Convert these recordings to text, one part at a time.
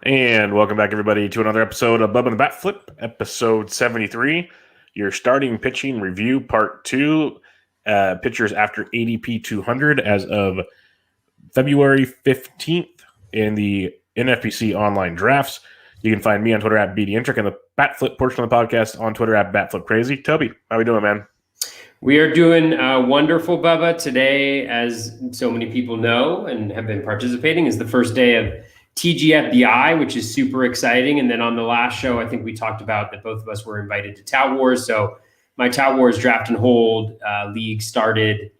And welcome back, everybody, to another episode of Bubba the Bat Flip, episode 73, your starting pitching review, part 2, pitchers after ADP 200 as of February 15th in the NFBC online drafts. You can find me on Twitter at BDintric and the Bat Flip portion of the podcast on Twitter at BatFlipCrazy. Toby, how we doing, man? We are doing wonderful, Bubba. Today, as so many people know and have been participating, is the first day of TGFBI, which is super exciting. And then on the last show, I think we talked about that both of us were invited to Tout Wars. So my Tout Wars draft and hold league started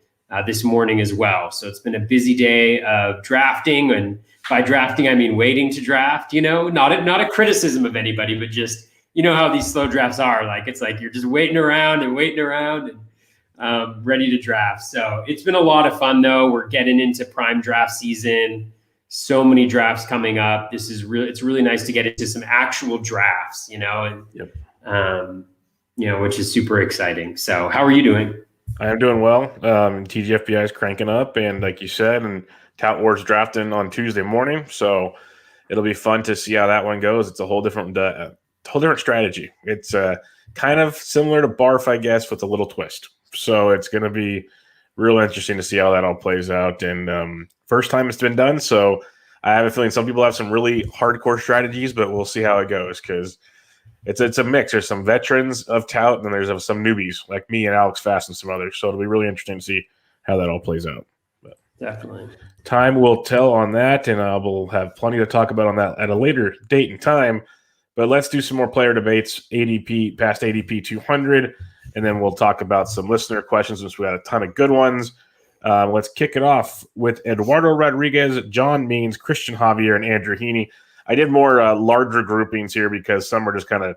this morning as well. So it's been a busy day of drafting. And by drafting, I mean waiting to draft, not a criticism of anybody, but just, how these slow drafts are. It's like you're just waiting around and ready to draft. So it's been a lot of fun, though. We're getting into prime draft season. So many drafts coming up. It's really nice to get into some actual drafts, which is super exciting. So how are you doing? I am doing well. TGFBI is cranking up, and like you said, and Tout Wars drafting on Tuesday morning. So it'll be fun to see how that one goes. It's a whole different strategy. It's kind of similar to Barf, I guess, with a little twist. So it's going to be real interesting to see how that all plays out. And first time it's been done, so I have a feeling some people have some really hardcore strategies, but we'll see how it goes because it's a mix. There's some veterans of Tout, and then there's some newbies like me and Alex Fast and some others. So it'll be really interesting to see how that all plays out. But definitely. Time will tell on that, and we'll have plenty to talk about on that at a later date and time. But let's do some more player debates, ADP, past ADP 200, and then we'll talk about some listener questions since we had a ton of good ones. Let's kick it off with Eduardo Rodriguez, John Means, Christian Javier, and Andrew Heaney. I did more larger groupings here because some are just kind of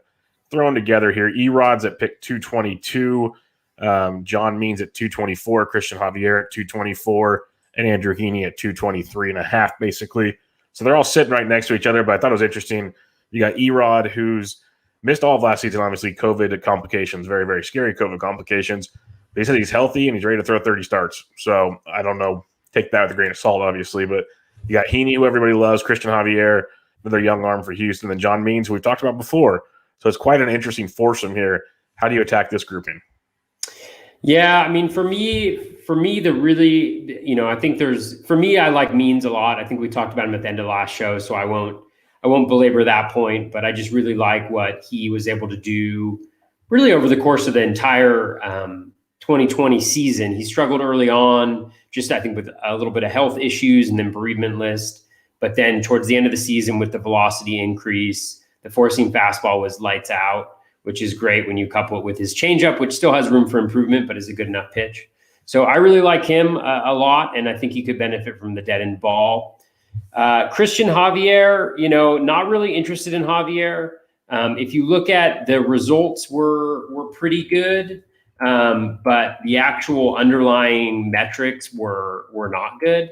thrown together here. Erod's at pick 222, John Means at 224, Christian Javier at 224, and Andrew Heaney at 223.5, basically. So they're all sitting right next to each other, but I thought it was interesting. You got Erod, who's missed all of last season, obviously, COVID complications, very, very scary COVID complications. They said he's healthy and he's ready to throw 30 starts. So I don't know. Take that with a grain of salt, obviously. But you got Heaney, who everybody loves, Christian Javier, another young arm for Houston, and then John Means, who we've talked about before. So it's quite an interesting foursome here. How do you attack this grouping? Yeah, I mean, for me, I think I like Means a lot. I think we talked about him at the end of last show, so I won't belabor that point, but I just really like what he was able to do really over the course of the entire 2020 season. He struggled early on, just I think with a little bit of health issues and then bereavement list. But then towards the end of the season with the velocity increase, the four-seam fastball was lights out, which is great when you couple it with his changeup, which still has room for improvement, but is a good enough pitch. So I really like him a lot, and I think he could benefit from the dead-end ball. Christian Javier, not really interested in Javier. If you look at the results were pretty good, but the actual underlying metrics were not good.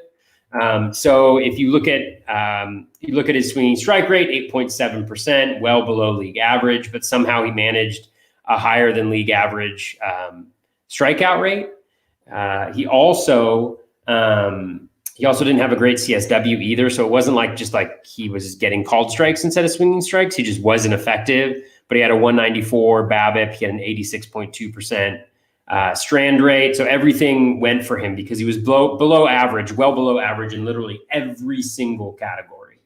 So if you look at his swinging strike rate, 8.7%, well below league average, but somehow he managed a higher than league average strikeout rate. He also didn't have a great CSW either. So it wasn't just like he was getting called strikes instead of swinging strikes. He just wasn't effective, but he had a 194 BABIP. He had an 86.2% strand rate. So everything went for him because he was below average, well below average in literally every single category.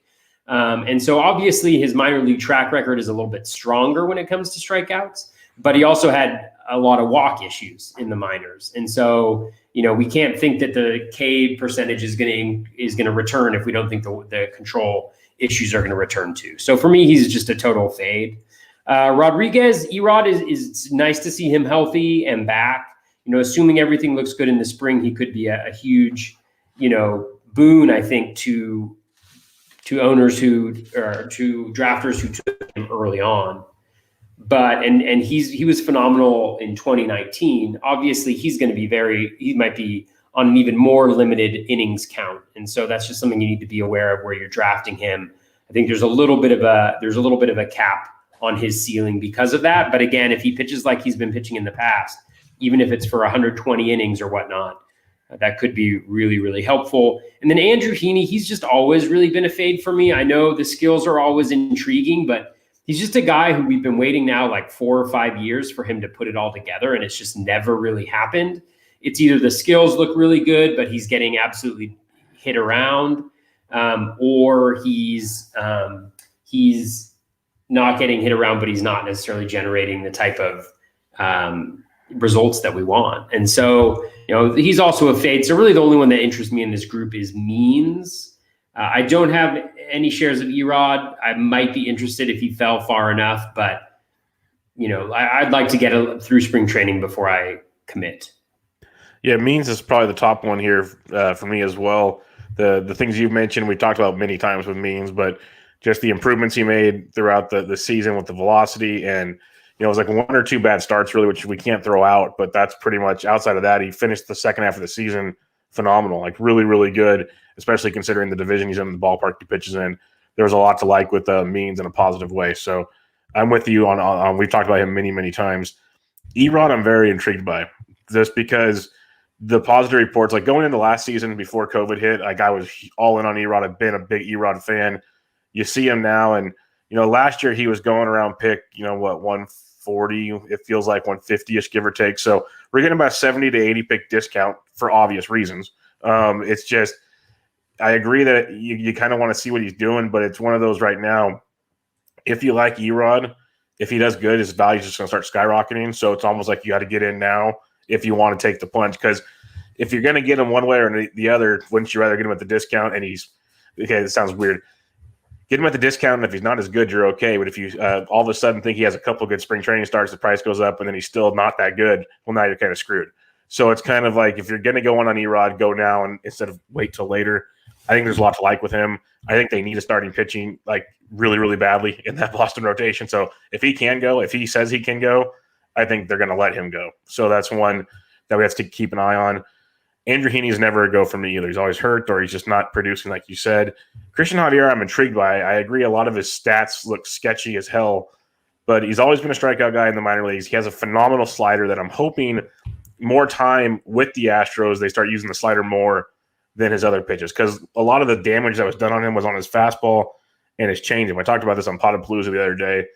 And so obviously his minor league track record is a little bit stronger when it comes to strikeouts, but he also had a lot of walk issues in the minors. And so, we can't think that the K percentage is going to return if we don't think the control issues are going to return too. So for me, he's just a total fade. Rodriguez, Erod is nice to see him healthy and back. Assuming everything looks good in the spring, he could be a huge, boon, I think, to owners to drafters who took him early on. But and he was phenomenal in 2019. Obviously, he might be on an even more limited innings count, and so that's just something you need to be aware of where you're drafting him. I think there's a little bit of a cap on his ceiling because of that. But again, if he pitches like he's been pitching in the past, even if it's for 120 innings or whatnot, That could be really, really helpful. And then Andrew Heaney, he's just always really been a fade for me. I know the skills are always intriguing, but he's just a guy who we've been waiting now like 4 or 5 years for him to put it all together, and it's just never really happened. It's either the skills look really good, but he's getting absolutely hit around, or he's not getting hit around, but he's not necessarily generating the type of results that we want. And so, he's also a fade. So really the only one that interests me in this group is Means. I don't have any shares of Erod. I might be interested if he fell far enough, but I'd like to get through spring training before I commit. Yeah, Means is probably the top one here for me as well. The things you've mentioned, we talked about many times with Means, but just the improvements he made throughout the season with the velocity, and it was like 1 or 2 bad starts really, which we can't throw out, but that's pretty much outside of that. He finished the second half of the season phenomenal, like really, really good, especially considering the division he's in, the ballpark he pitches in. There was a lot to like with Means in a positive way. So I'm with you on we've talked about him many, many times. Erod, I'm very intrigued by, just because the positive reports, like going into last season before COVID hit, like I was all in on Erod. I've been a big Erod fan. You see him now, and last year he was going around pick, 140, it feels like 150-ish, give or take. So we're getting about 70 to 80 pick discount for obvious reasons. It's just, I agree that you kind of want to see what he's doing, but it's one of those right now. If you like Erod, if he does good, his value's just going to start skyrocketing. So it's almost like you got to get in now if you want to take the plunge, because if you're going to get him one way or the other, wouldn't you rather get him at the discount? And he's okay. This sounds weird. Get him at the discount, and if he's not as good, you're okay. But if you all of a sudden think he has a couple of good spring training starts, the price goes up, and then he's still not that good, well, now you're kind of screwed. So it's kind of like if you're going to go on Erod, go now and instead of wait till later. I think there's a lot to like with him. I think they need a starting pitching like really, really badly in that Boston rotation. So if he can go, if he says he can go, I think they're going to let him go. So that's one that we have to keep an eye on. Andrew Heaney's never a go for me either. He's always hurt or he's just not producing like you said. Christian Javier, I'm intrigued by. I agree a lot of his stats look sketchy as hell, but he's always been a strikeout guy in the minor leagues. He has a phenomenal slider that I'm hoping more time with the Astros, they start using the slider more than his other pitches, because a lot of the damage that was done on him was on his fastball and his changeup. I talked about this on Potapalooza the other day,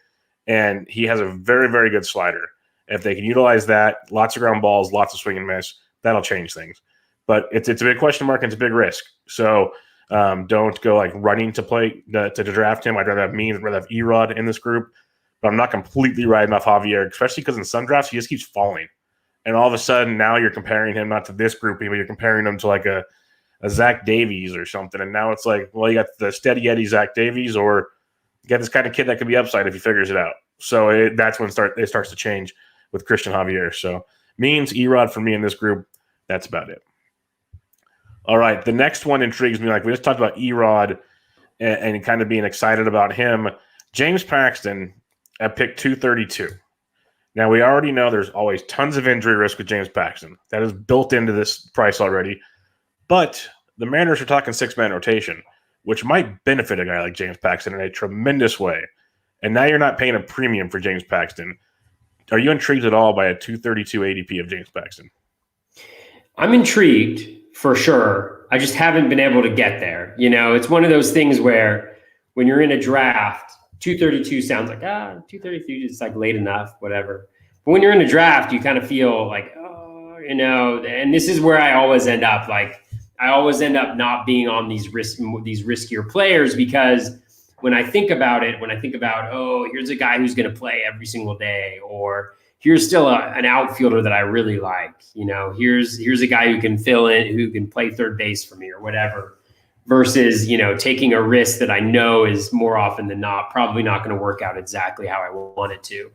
and he has a very, very good slider. If they can utilize that, lots of ground balls, lots of swing and miss, that'll change things. But it's a big question mark and it's a big risk. So don't go like running to play to draft him. I'd rather have Means, I'd rather have Erod in this group. But I'm not completely riding off Javier, especially because in some drafts he just keeps falling. And all of a sudden now you're comparing him not to this groupie, but you're comparing him to like a Zach Davies or something. And now it's like, well, you got the steady Eddie Zach Davies, or you got this kind of kid that could be upside if he figures it out. So that's when it starts to change with Christian Javier. So Means, Erod for me in this group. That's about it. All right, the next one intrigues me. Like we just talked about Erod and kind of being excited about him. James Paxton at pick 232. Now, we already know there's always tons of injury risk with James Paxton. That is built into this price already. But the Mariners are talking 6-man rotation, which might benefit a guy like James Paxton in a tremendous way. And now you're not paying a premium for James Paxton. Are you intrigued at all by a 232 ADP of James Paxton? I'm intrigued for sure. I just haven't been able to get there. It's one of those things where when you're in a draft, 232 sounds like, 232 is like late enough, whatever. But when you're in a draft, you kind of feel like, and this is where I always end up. Like I always end up not being on these riskier players, because when I think about, here's a guy who's going to play every single day, or here's still an outfielder that I really like. Here's a guy who can fill in, who can play third base for me or whatever, versus, taking a risk that I know is more often than not probably not going to work out exactly how I want it to.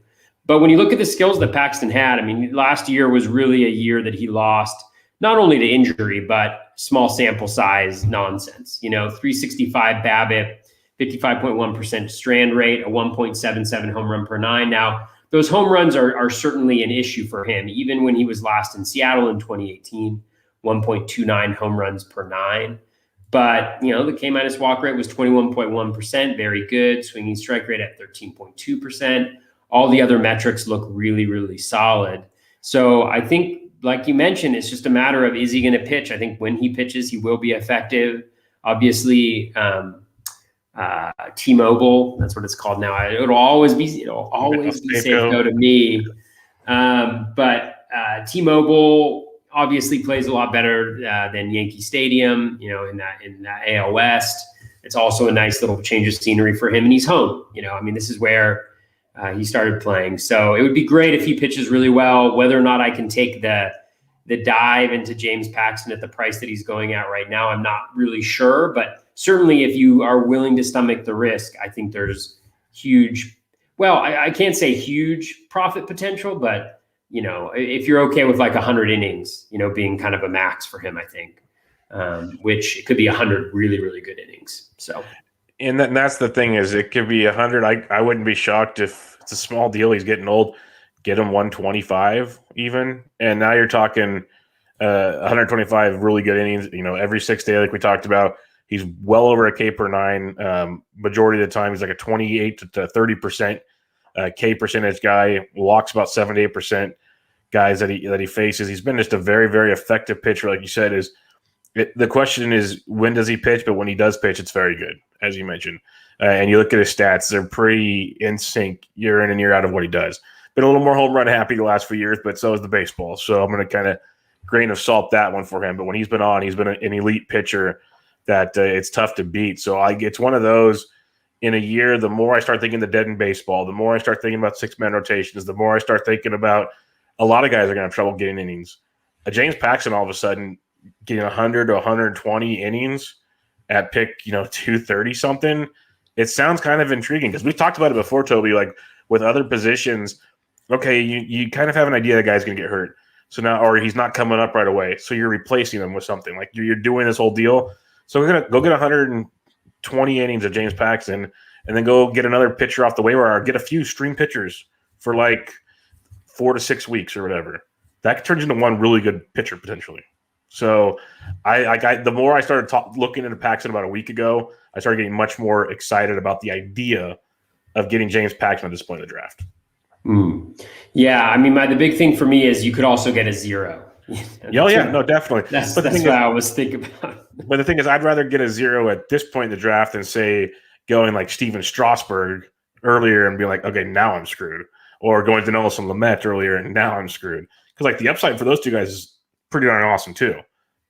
But when you look at the skills that Paxton had, last year was really a year that he lost not only to injury, but small sample size nonsense. 365 BABIP, 55.1% strand rate, a 1.77 home run per 9. Now, those home runs are certainly an issue for him. Even when he was last in Seattle in 2018, 1.29 home runs per 9. But, the K- walk rate was 21.1%, very good. Swinging strike rate at 13.2%. All the other metrics look really, really solid. So I think like you mentioned, it's just a matter of, is he going to pitch? I think when he pitches, he will be effective. Obviously, T-Mobile, that's what it's called now. It'll always be Safeco to me. But T-Mobile obviously plays a lot better than Yankee Stadium, in that AL West. It's also a nice little change of scenery for him, and he's home. This is where he started playing. So it would be great if he pitches really well. Whether or not I can take the dive into James Paxton at the price that he's going at right now, I'm not really sure. But certainly if you are willing to stomach the risk, I think there's huge, well, I can't say huge profit potential, but, if you're okay with like 100 innings, being kind of a max for him, I think, which it could be 100 really, really good innings. So. And that's the thing, is it could be 100. I wouldn't be shocked if it's a small deal. He's getting old. Get him 125 even. And now you're talking 125 really good innings, every 6 days, like we talked about. He's well over a K per nine. Majority of the time, he's like a 28 to 30% K percentage guy. Walks about 7 to 8% guys that he faces. He's been just a very, very effective pitcher, like you said. The question is, when does he pitch? But when he does pitch, it's very good, as you mentioned. And you look at his stats; they're pretty in sync year in and year out of what he does. Been a little more home run happy the last few years, but so is the baseball. So I'm going to kind of grain of salt that one for him. But when he's been on, he's been an elite pitcher that it's tough to beat. So it's one of those in a year. The more I start thinking the dead in baseball, the more I start thinking about 6-man rotations, the more I start thinking about a lot of guys are going to have trouble getting innings. James Paxton all of a sudden getting 100 to 120 innings at pick 230 something. It sounds kind of intriguing because we've talked about it before, Toby. Like with other positions, okay, you kind of have an idea the guy's going to get hurt. So now, or he's not coming up right away. So you're replacing him with something. Like you're doing this whole deal. So we're going to go get 120 innings of James Paxton and then go get another pitcher off the waiver or get a few stream pitchers for like 4 to 6 weeks or whatever. That turns into one really good pitcher potentially. So the more I started looking into Paxton about a week ago, I started getting much more excited about the idea of getting James Paxton at this point in the draft. Yeah, the big thing for me is you could also get a 0. No, definitely. That's what I always think about. But the thing is, I'd rather get a 0 at this point in the draft than say going like Steven Strasburg earlier and be like, okay, now I'm screwed, or going to Nelson Lamet earlier and now I'm screwed. Because like the upside for those two guys is pretty darn awesome too,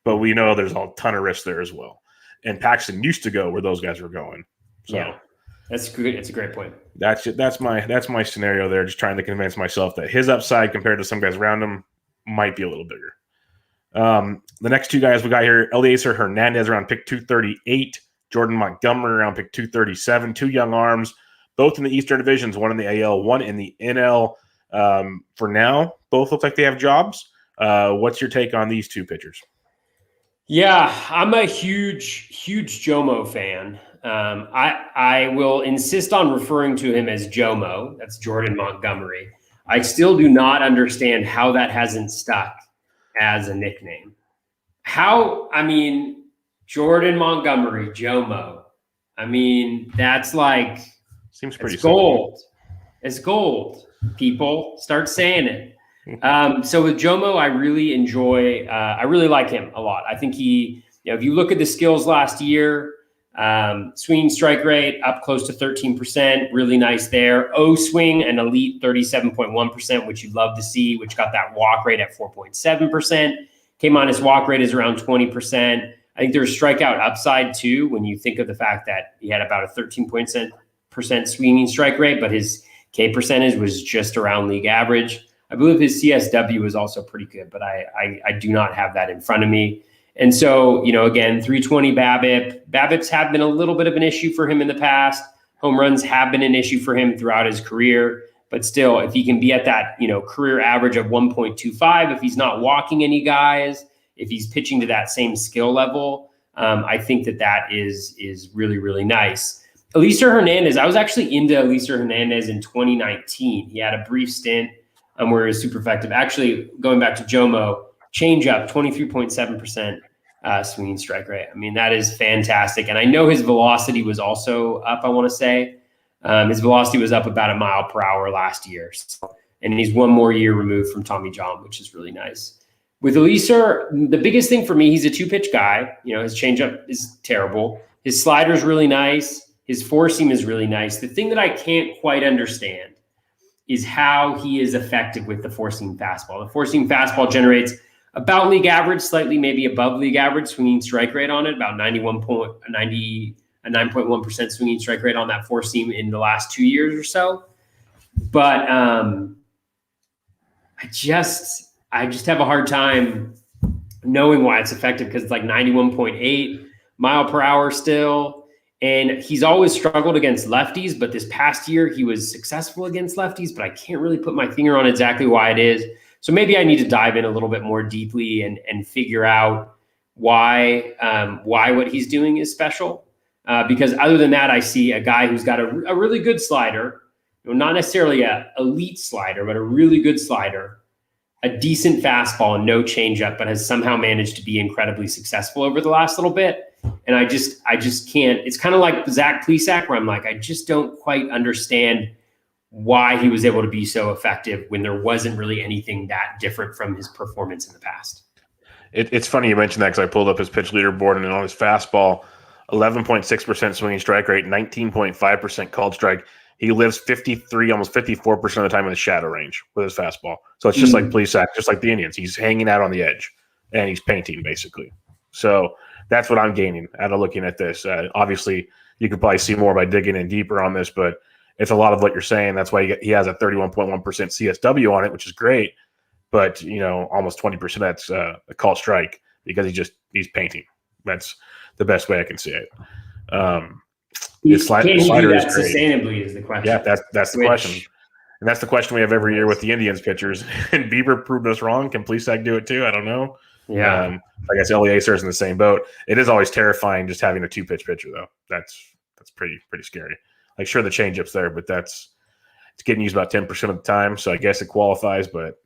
but we know there's a ton of risk there as well. And Paxton used to go where those guys were going. So yeah, that's good. It's a great point. That's my scenario there. Just trying to convince myself that his upside compared to some guys around him might be a little bigger. The next two guys we got here, Eliezer Hernandez around pick 238, Jordan Montgomery around pick 237. Two young arms, both in the Eastern divisions, one in the AL, one in the NL. For now, both look like they have jobs. What's your take on these two pitchers? Yeah, I'm a huge Jomo fan. I will insist on referring to him as Jomo. That's Jordan Montgomery. I still do not understand how that hasn't stuck as a nickname. Jordan Montgomery, Jomo. That's like, seems pretty gold. It's gold. People start saying it. So with Jomo, I really enjoy, I really like him a lot. I think if you look at the skills last year, swinging strike rate up close to 13%, really nice there. O-swing, an elite 37.1%, which you'd love to see, which got that walk rate at 4.7%. Came on, his walk rate is around 20%. I think there's strikeout upside too, when you think of the fact that he had about a 13% swinging strike rate, but his K percentage was just around league average. I believe his CSW was also pretty good, but I do not have that in front of me. And so, again, 320 BABIP. BABIPs have been a little bit of an issue for him in the past. Home runs have been an issue for him throughout his career. But still, if he can be at that, career average of 1.25, if he's not walking any guys, if he's pitching to that same skill level, I think that is really, really nice. Eliezer Hernandez, I was actually into Eliezer Hernandez in 2019. He had a brief stint where he was super effective. Actually, going back to Jomo, change up 23.7% swinging strike rate. That is fantastic. And I know his velocity was also up, I want to say. His velocity was up about 1 mile per hour last year. And he's one more year removed from Tommy John, which is really nice. With Eliezer, the biggest thing for me, he's a 2-pitch guy. His changeup is terrible. His slider is really nice. His four seam is really nice. The thing that I can't quite understand is how he is effective with the four seam fastball. The four seam fastball generates about league average, slightly maybe above league average swinging strike rate on it, about 9.1% swinging strike rate on that four seam in the last 2 years or so. But I just have a hard time knowing why it's effective, because it's like 91.8 mile per hour still. And he's always struggled against lefties, but this past year he was successful against lefties, but I can't really put my finger on exactly why it is. So maybe I need to dive in a little bit more deeply and figure out why what he's doing is special. Because other than that, I see a guy who's got a really good slider, not necessarily an elite slider, but a really good slider, a decent fastball and no changeup, but has somehow managed to be incredibly successful over the last little bit. And I just can't. It's kind of like Zach Plesac, where I'm like, I just don't quite understand why he was able to be so effective when there wasn't really anything that different from his performance in the past. It's funny you mentioned that, because I pulled up his pitch leaderboard, and on his fastball, 11.6% swinging strike rate, 19.5% called strike. He lives 53, almost 54% of the time in the shadow range with his fastball. So it's just like Plesac, just like the Indians. He's hanging out on the edge, and he's painting, basically. So that's what I'm gaining out of looking at this. Obviously, you could probably see more by digging in deeper on this, but it's a lot of what you're saying. That's why he has a 31.1% CSW on it, which is great. But, almost 20% that's a call strike, because he's painting. That's the best way I can see it. His slider is great. Sustainably is the question. Yeah, that's the question. And that's the question we have every year with the Indians pitchers. And Bieber proved us wrong. Can Plesac do it too? I don't know. Yeah. I guess Eliezer is in the same boat. It is always terrifying just having a 2-pitch pitcher, though. That's pretty scary. Like, sure, the changeup's there, but it's getting used about 10% of the time. So I guess it qualifies, but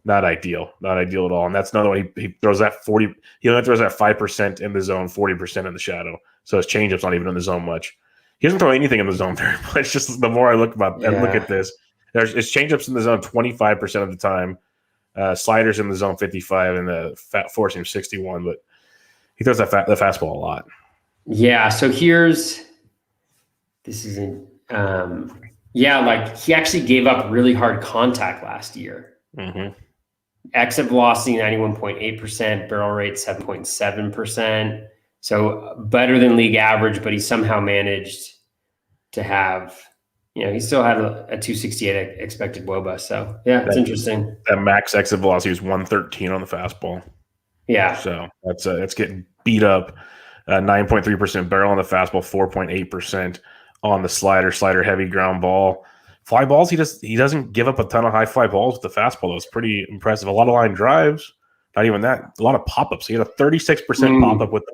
not ideal. Not ideal at all. And that's another one. He throws that 40. He only throws that 5% in the zone, 40% in the shadow. So his changeup's not even in the zone much. He doesn't throw anything in the zone very much. Just the more I look look at this, his changeups in the zone 25% of the time. Sliders in the zone 55, and the four seam 61, but he throws the fastball a lot. Yeah. So he actually gave up really hard contact last year. Mm-hmm. Exit velocity 91.8%, barrel rate 7.7%. So better than league average, but he somehow managed to have. He still had a 268 expected WOBA. So, it's interesting. That max exit velocity was 113 on the fastball. Yeah. So that's getting beat up. 9.3% barrel on the fastball, 4.8% on the slider heavy ground ball. Fly balls, he doesn't give up a ton of high fly balls with the fastball. That's pretty impressive. A lot of line drives. Not even that. A lot of pop-ups. He had a 36% pop-up with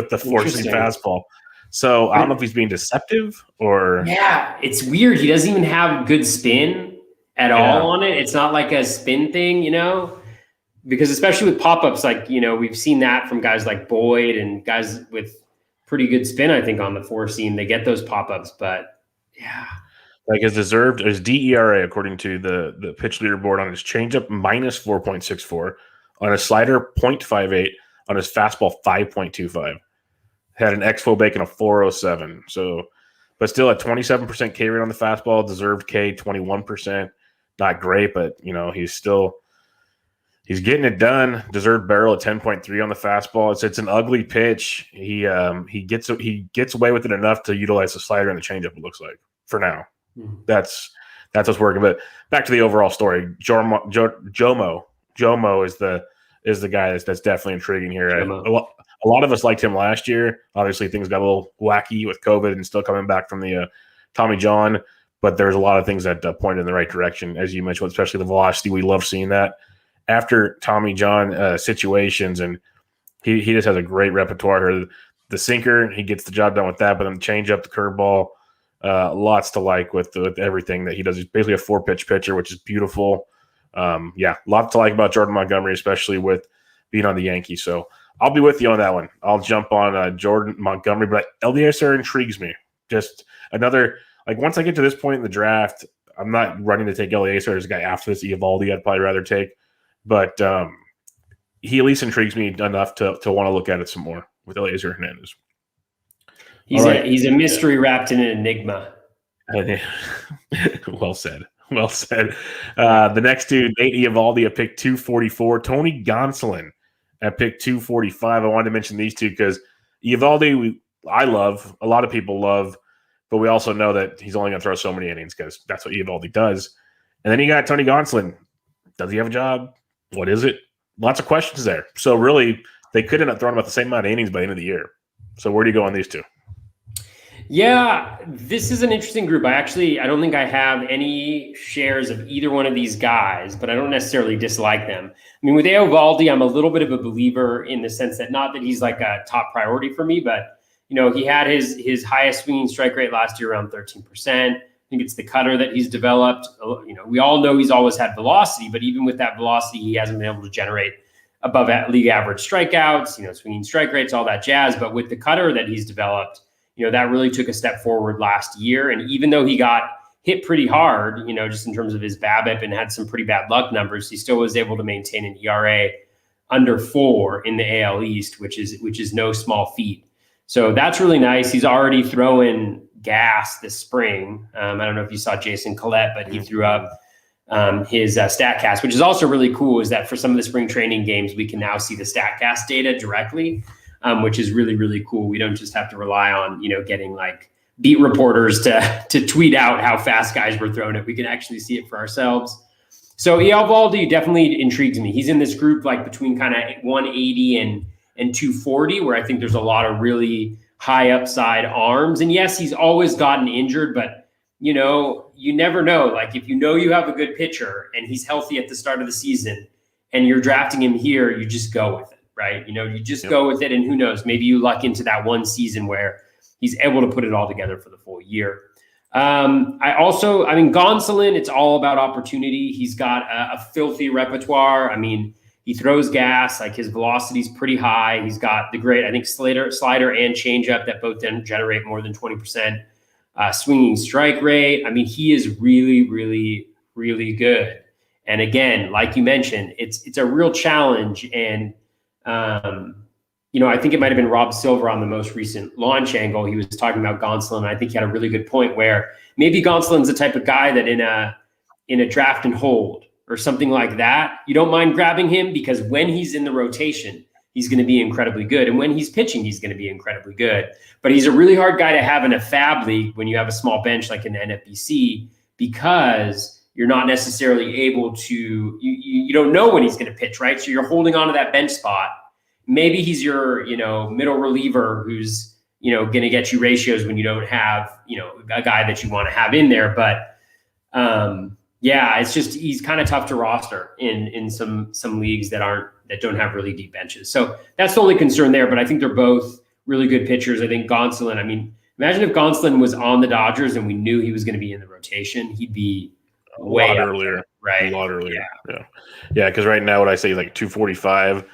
the four-seam fastball. So I don't know if he's being deceptive or. Yeah, it's weird. He doesn't even have good spin at all on it. It's not like a spin thing, because especially with pop-ups, like, we've seen that from guys like Boyd and guys with pretty good spin, I think, on the four seam. They get those pop-ups, but yeah. Like his DERA, according to the pitch leaderboard, on his changeup, minus 4.64, on his slider, 0.58, on his fastball, 5.25. Had an xFO bacon of 407. So, but still at 27% K rate on the fastball, deserved K 21%. Not great, but he's getting it done. Deserved barrel at 10.3 on the fastball. It's an ugly pitch. He gets away with it enough to utilize the slider and the changeup. It looks like for now. That's what's working. But back to the overall story. Jomo is the guy that's definitely intriguing here. A lot of us liked him last year. Obviously, things got a little wacky with COVID and still coming back from the Tommy John. But there's a lot of things that pointed in the right direction, as you mentioned, especially the velocity. We love seeing that after Tommy John situations, and he just has a great repertoire. The sinker, he gets the job done with that, but then the changeup, the curveball, lots to like with everything that he does. He's basically a 4-pitch pitcher, which is beautiful. Lots to like about Jordan Montgomery, especially with being on the Yankees. So I'll be with you on that one. I'll jump on Jordan Montgomery, but Eliezer intrigues me. Just another, once I get to this point in the draft, I'm not running to take Eliezer as a guy after this. Eovaldi I'd probably rather take. But he at least intrigues me enough to want to look at it some more with Eliezer Hernandez. He's a mystery wrapped in an enigma. Well said. Well said. The next two, Nate Eovaldi at pick 244, Tony Gonsolin at pick 245. I wanted to mention these two because Eovaldi, I love, a lot of people love, but we also know that he's only going to throw so many innings because that's what Eovaldi does. And then you got Tony Gonsolin. Does he have a job? What is it? Lots of questions there. So really, they could end up throwing about the same amount of innings by the end of the year. So where do you go on these two? Yeah, this is an interesting group. I don't think I have any shares of either one of these guys, but I don't necessarily dislike them. I mean, with Eovaldi, I'm a little bit of a believer in the sense that not that he's like a top priority for me, but he had his highest swinging strike rate last year around 13%. I think it's the cutter that he's developed. We all know he's always had velocity, but even with that velocity, he hasn't been able to generate above league average strikeouts, swinging strike rates, all that jazz. But with the cutter that he's developed, that really took a step forward last year. And even though he got hit pretty hard, just in terms of his BABIP and had some pretty bad luck numbers, he still was able to maintain an ERA under 4 in the AL East, which is no small feat. So that's really nice. He's already throwing gas this spring. I don't know if you saw Jason Collette, but he threw up his StatCast, which is also really cool, is that for some of the spring training games, we can now see the StatCast data directly. Which is really, really cool. We don't just have to rely on, getting like beat reporters to tweet out how fast guys were throwing it. We can actually see it for ourselves. So Eovaldi definitely intrigues me. He's in this group like between kind of 180 and 240, where I think there's a lot of really high upside arms. And yes, he's always gotten injured, but you never know. Like if you have a good pitcher and he's healthy at the start of the season and you're drafting him here, you just go with it. Right. You just go with it, and who knows, maybe you luck into that one season where he's able to put it all together for the full year. Gonsolin, it's all about opportunity. He's got a filthy repertoire. I mean, he throws gas, like his velocity is pretty high. He's got the great, I think, slider and changeup that both then generate more than 20% swinging strike rate. I mean, he is really, really, really good. And again, like you mentioned, it's a real challenge. And I think it might have been Rob Silver on the most recent launch angle. He was talking about Gonsolin. I think he had a really good point where maybe Gonsolin's the type of guy that in a draft and hold or something like that, you don't mind grabbing him because when he's in the rotation, he's going to be incredibly good. And when he's pitching, he's going to be incredibly good. But he's a really hard guy to have in a fab league when you have a small bench like in the NFBC, because you're not necessarily able to, you don't know when he's going to pitch, right? So you're holding on to that bench spot. Maybe he's your, middle reliever who's, going to get you ratios when you don't have, a guy that you want to have in there. But it's just, he's kind of tough to roster in some leagues that don't have really deep benches. So that's the only concern there. But I think they're both really good pitchers. I think Gonsolin, imagine if Gonsolin was on the Dodgers and we knew he was going to be in the rotation, he'd be a lot earlier, right? A lot earlier. Yeah. Because right now, what I say, like 245,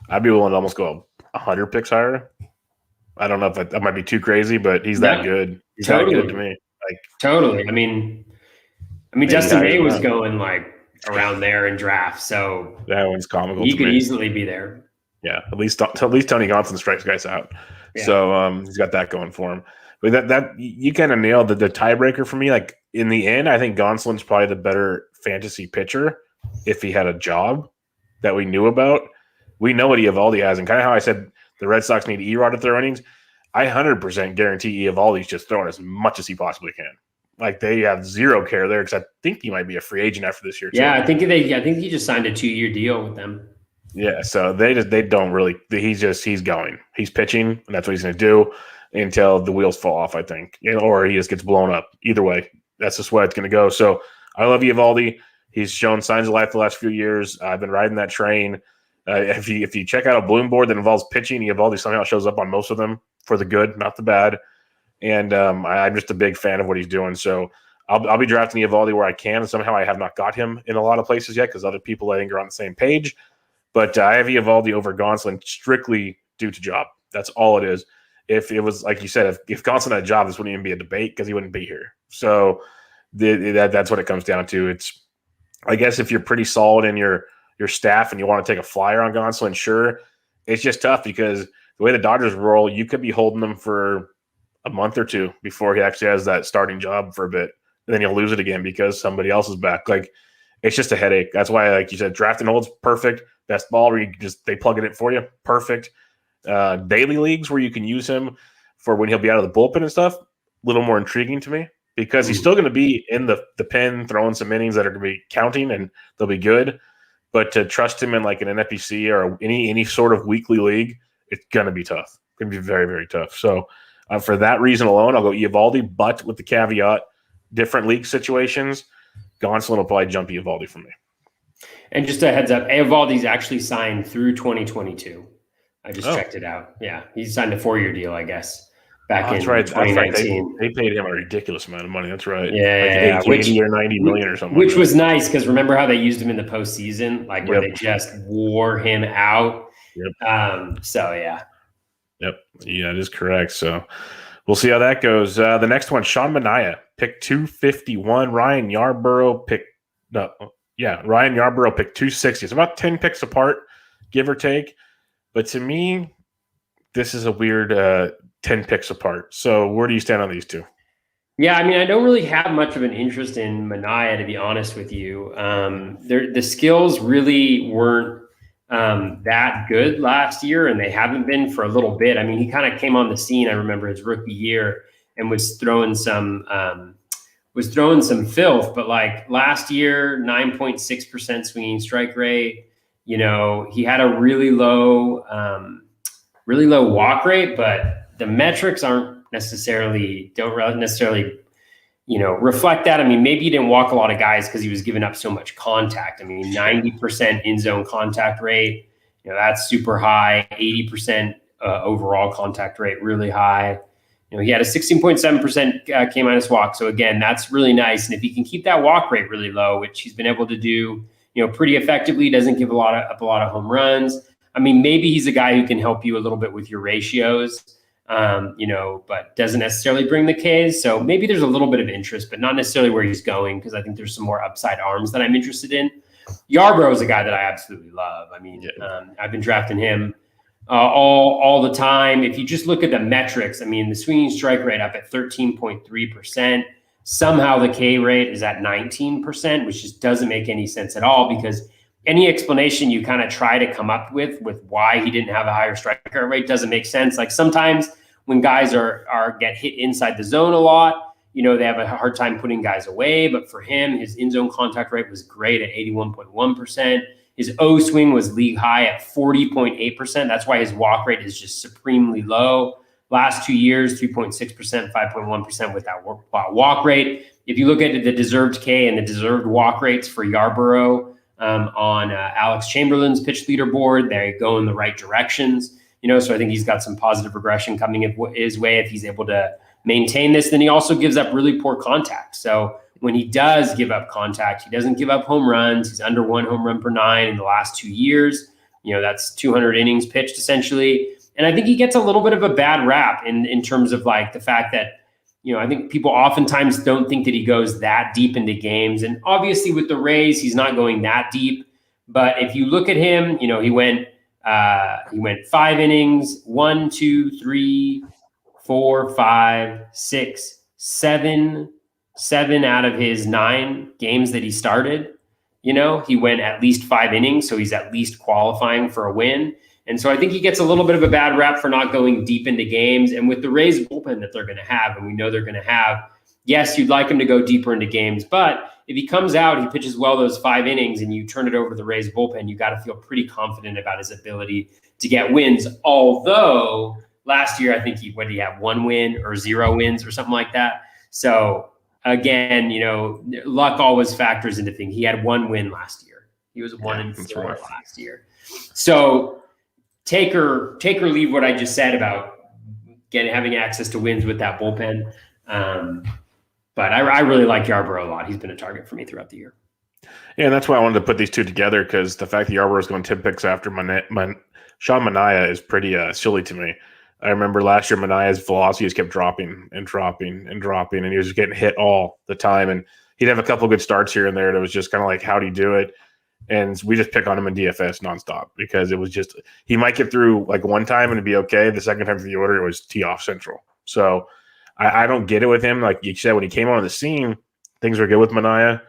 I'd be willing to almost go 100 picks higher. I don't know if that might be too crazy, but he's that good. He's totally that good to me. Totally. Justin May was going like around there in draft, so that one's comical. He could easily be there. Yeah, at least Tony Gonsolin strikes guys out. Yeah. So he's got that going for him. But that you kind of nailed the tiebreaker for me. Like in the end, I think Gonsolin's probably the better fantasy pitcher if he had a job that we knew about. We know what Eovaldi has, and kind of how I said the Red Sox need E-Rod to throw innings. I 100% guarantee Eovaldi's just throwing as much as he possibly can. Like they have zero care there because I think he might be a free agent after this year. Yeah, too. I think he just signed a 2-year deal with them. Yeah, so they don't really. He's going. He's pitching, and that's what he's going to do until the wheels fall off, I think, or he just gets blown up. Either way, that's just where it's going to go. So I love Eovaldi. He's shown signs of life the last few years. I've been riding that train. If you check out a Bloom board that involves pitching, Eovaldi somehow shows up on most of them for the good, not the bad. And I'm just a big fan of what he's doing. So I'll be drafting Eovaldi where I can. Somehow I have not got him in a lot of places yet because other people I think are on the same page. But I have Eovaldi over Gonsolin strictly due to job. That's all it is. If it was like you said, if Gonsolin had a job, this wouldn't even be a debate because he wouldn't be here. So that's what it comes down to. It's, I guess, if you're pretty solid in your your staff and you want to take a flyer on Gonson, sure, it's just tough because the way the Dodgers roll, you could be holding them for a month or two before he actually has that starting job for a bit. And then you'll lose it again because somebody else is back. Like, it's just a headache. That's why, like you said, draft and hold's perfect. Best ball where you just they plug it in for you, perfect. Daily leagues where you can use him for when he'll be out of the bullpen and stuff, a little more intriguing to me because he's still going to be in the pen throwing some innings that are going to be counting and they'll be good. But to trust him in like an NFBC or any sort of weekly league, it's going to be tough. It's going to be very, very tough. So for that reason alone, I'll go Eovaldi, but with the caveat, different league situations, Gonson will probably jump Eovaldi for me. And just a heads up, Eovaldi's actually signed through 2022. I just checked it out. Yeah, he signed a 4-year deal, I guess, back in 2019. That's right. They paid him a ridiculous amount of money. That's right. Yeah, like 80 or 90 million or something. Which was nice because remember how they used him in the postseason, like where they just wore him out. Yep. So yeah. Yep. Yeah, it is correct. So we'll see how that goes. The next one, Sean Mania, pick 251. Ryan Yarborough pick 260. It's about 10 picks apart, give or take. But to me, this is a weird 10 picks apart. So where do you stand on these two? Yeah, I mean, I don't really have much of an interest in Mania, to be honest with you. The skills really weren't that good last year, and they haven't been for a little bit. I mean, he kind of came on the scene, I remember his rookie year, and was throwing some filth. But like last year, 9.6% swinging strike rate. You know, he had a really low walk rate, but the metrics don't necessarily, reflect that. I mean, maybe he didn't walk a lot of guys because he was giving up so much contact. I mean, 90% in zone contact rate, that's super high. 80% overall contact rate, really high. He had a 16.7% K minus walk. So again, that's really nice. And if he can keep that walk rate really low, which he's been able to do, pretty effectively, doesn't give up a lot of home runs. I mean, maybe he's a guy who can help you a little bit with your ratios, but doesn't necessarily bring the Ks. So maybe there's a little bit of interest, but not necessarily where he's going, because I think there's some more upside arms that I'm interested in. Yarbrough is a guy that I absolutely love. I mean, I've been drafting him all the time. If you just look at the metrics, I mean, the swinging strike rate up at 13.3%. Somehow the K rate is at 19%, which just doesn't make any sense at all, because any explanation you kind of try to come up with why he didn't have a higher strike rate doesn't make sense. Like sometimes when guys get hit inside the zone a lot, they have a hard time putting guys away. But for him, his in-zone contact rate was great at 81.1%. His O swing was league high at 40.8%. That's why his walk rate is just supremely low. Last 2 years, 3.6%, 5.1% with that walk rate. If you look at the deserved K and the deserved walk rates for Yarborough on Alex Chamberlain's pitch leaderboard, they go in the right directions. So I think he's got some positive regression coming his way if he's able to maintain this. Then he also gives up really poor contact. So when he does give up contact, he doesn't give up home runs. He's under 1 home run per 9 in the last 2 years. That's 200 innings pitched essentially. And I think he gets a little bit of a bad rap in terms of like the fact that, I think people oftentimes don't think that he goes that deep into games. And obviously with the Rays, he's not going that deep. But if you look at him, he went 5 innings, 1, 2, 3, 4, 5, 6, 7 out of his 9 games that he started. He went at least 5 innings. So he's at least qualifying for a win. And so I think he gets a little bit of a bad rap for not going deep into games. And with the Rays bullpen that they're going to have, and we know they're going to have, yes, you'd like him to go deeper into games. But if he comes out, he pitches well those 5 innings, and you turn it over to the Rays bullpen, you got to feel pretty confident about his ability to get wins. Although last year, I think he had 1 win or 0 wins or something like that. So again, luck always factors into things. He had 1 win last year. He was 1-4 last year. So take or leave what I just said about having access to wins with that bullpen. But I really like Yarborough a lot. He's been a target for me throughout the year. Yeah, and that's why I wanted to put these two together, because the fact that Yarborough is going 10 picks after Sean Mania is pretty silly to me. I remember last year Mania's velocity just kept dropping and dropping and dropping, and he was just getting hit all the time. And he'd have a couple good starts here and there. And it was just kind of like, how'd he do it? And we just pick on him in DFS nonstop because it was just he might get through like one time and it'd be okay. The second time through the order, it was tee off central. So I don't get it with him. Like you said, when he came on the scene, things were good with Mania.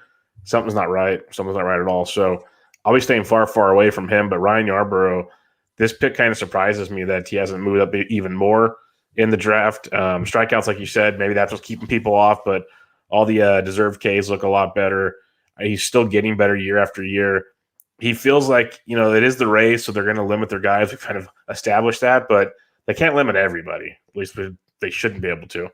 Something's not right. Something's not right at all. So I'll be staying far, far away from him. But Ryan Yarbrough, this pick kind of surprises me that he hasn't moved up even more in the draft. Strikeouts, like you said, maybe that's what's keeping people off. But all the deserved Ks look a lot better. He's still getting better year after year. He feels like, it is the Rays, so they're going to limit their guys. We kind of established that, but they can't limit everybody. At least they shouldn't be able to.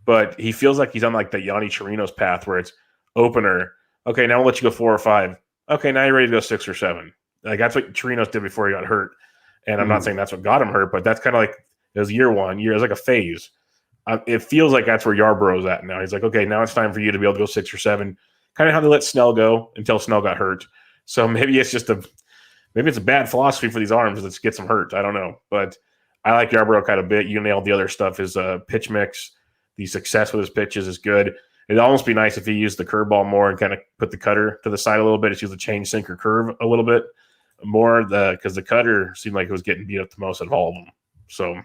But he feels like he's on like the Yanni Chirinos path where it's opener. Okay, now we'll let you go 4 or 5. Okay, now you're ready to go 6 or 7. Like that's what Chirinos did before he got hurt. And I'm not saying that's what got him hurt, but that's kind of like it was year one. It was like a phase. It feels like that's where Yarbrough's at now. He's like, okay, now it's time for you to be able to go 6 or 7. Kind of how they let Snell go until Snell got hurt. So maybe it's a bad philosophy for these arms that gets them hurt. I don't know, but I like Yarbrough quite a bit. You nailed the other stuff. His pitch mix, the success with his pitches is good. It'd almost be nice if he used the curveball more and kind of put the cutter to the side a little bit. It's used the change sinker curve a little bit more because the cutter seemed like it was getting beat up the most out of all of them. So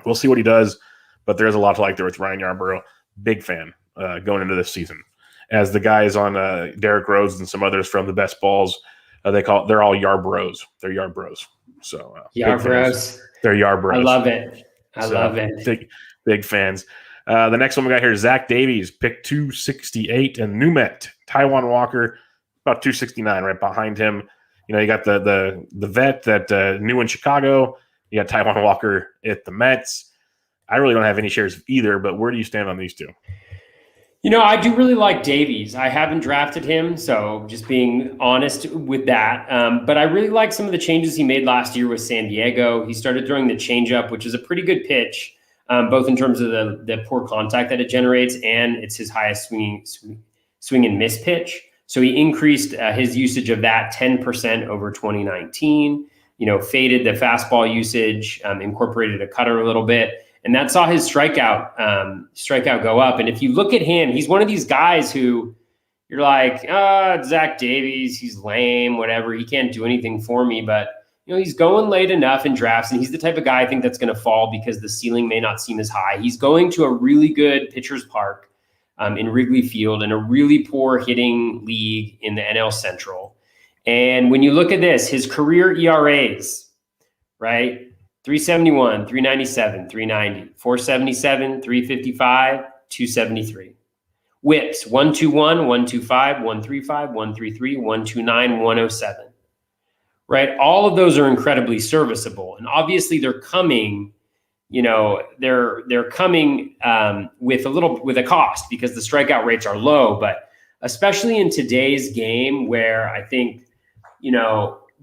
we'll see what he does, but there's a lot to like there with Ryan Yarbrough. Big fan going into this season. As the guys on Derek Rose and some others from the Best Balls, they're all Yarbroughs. They're Yarbroughs. So Yarbroughs. They're Yarbroughs. I love it. I love it. Big fans. The next one we got here is Zach Davies, pick 268, and Numet, Taiwan Walker, about 269, right behind him. You got the vet that new in Chicago. You got Taiwan Walker at the Mets. I really don't have any shares of either, but where do you stand on these two? I do really like Davies. I haven't drafted him, so just being honest with that. But I really like some of the changes he made last year with San Diego. He started throwing the changeup, which is a pretty good pitch, both in terms of the poor contact that it generates, and it's his highest swing and miss pitch. So he increased his usage of that 10% over 2019. Faded the fastball usage, incorporated a cutter a little bit. And that saw his strikeout go up. And if you look at him, he's one of these guys who you're like, Zach Davies, he's lame, whatever. He can't do anything for me. But, he's going late enough in drafts. And he's the type of guy I think that's going to fall because the ceiling may not seem as high. He's going to a really good pitcher's park in Wrigley Field in a really poor hitting league in the NL Central. And when you look at this, his career ERAs, right? 371, 397, 390, 477, 355, 273. Whips, 121, 125, 135, 133, 129, 107. Right? All of those are incredibly serviceable. And obviously they're coming, they're coming with a cost because the strikeout rates are low. But especially in today's game where I think,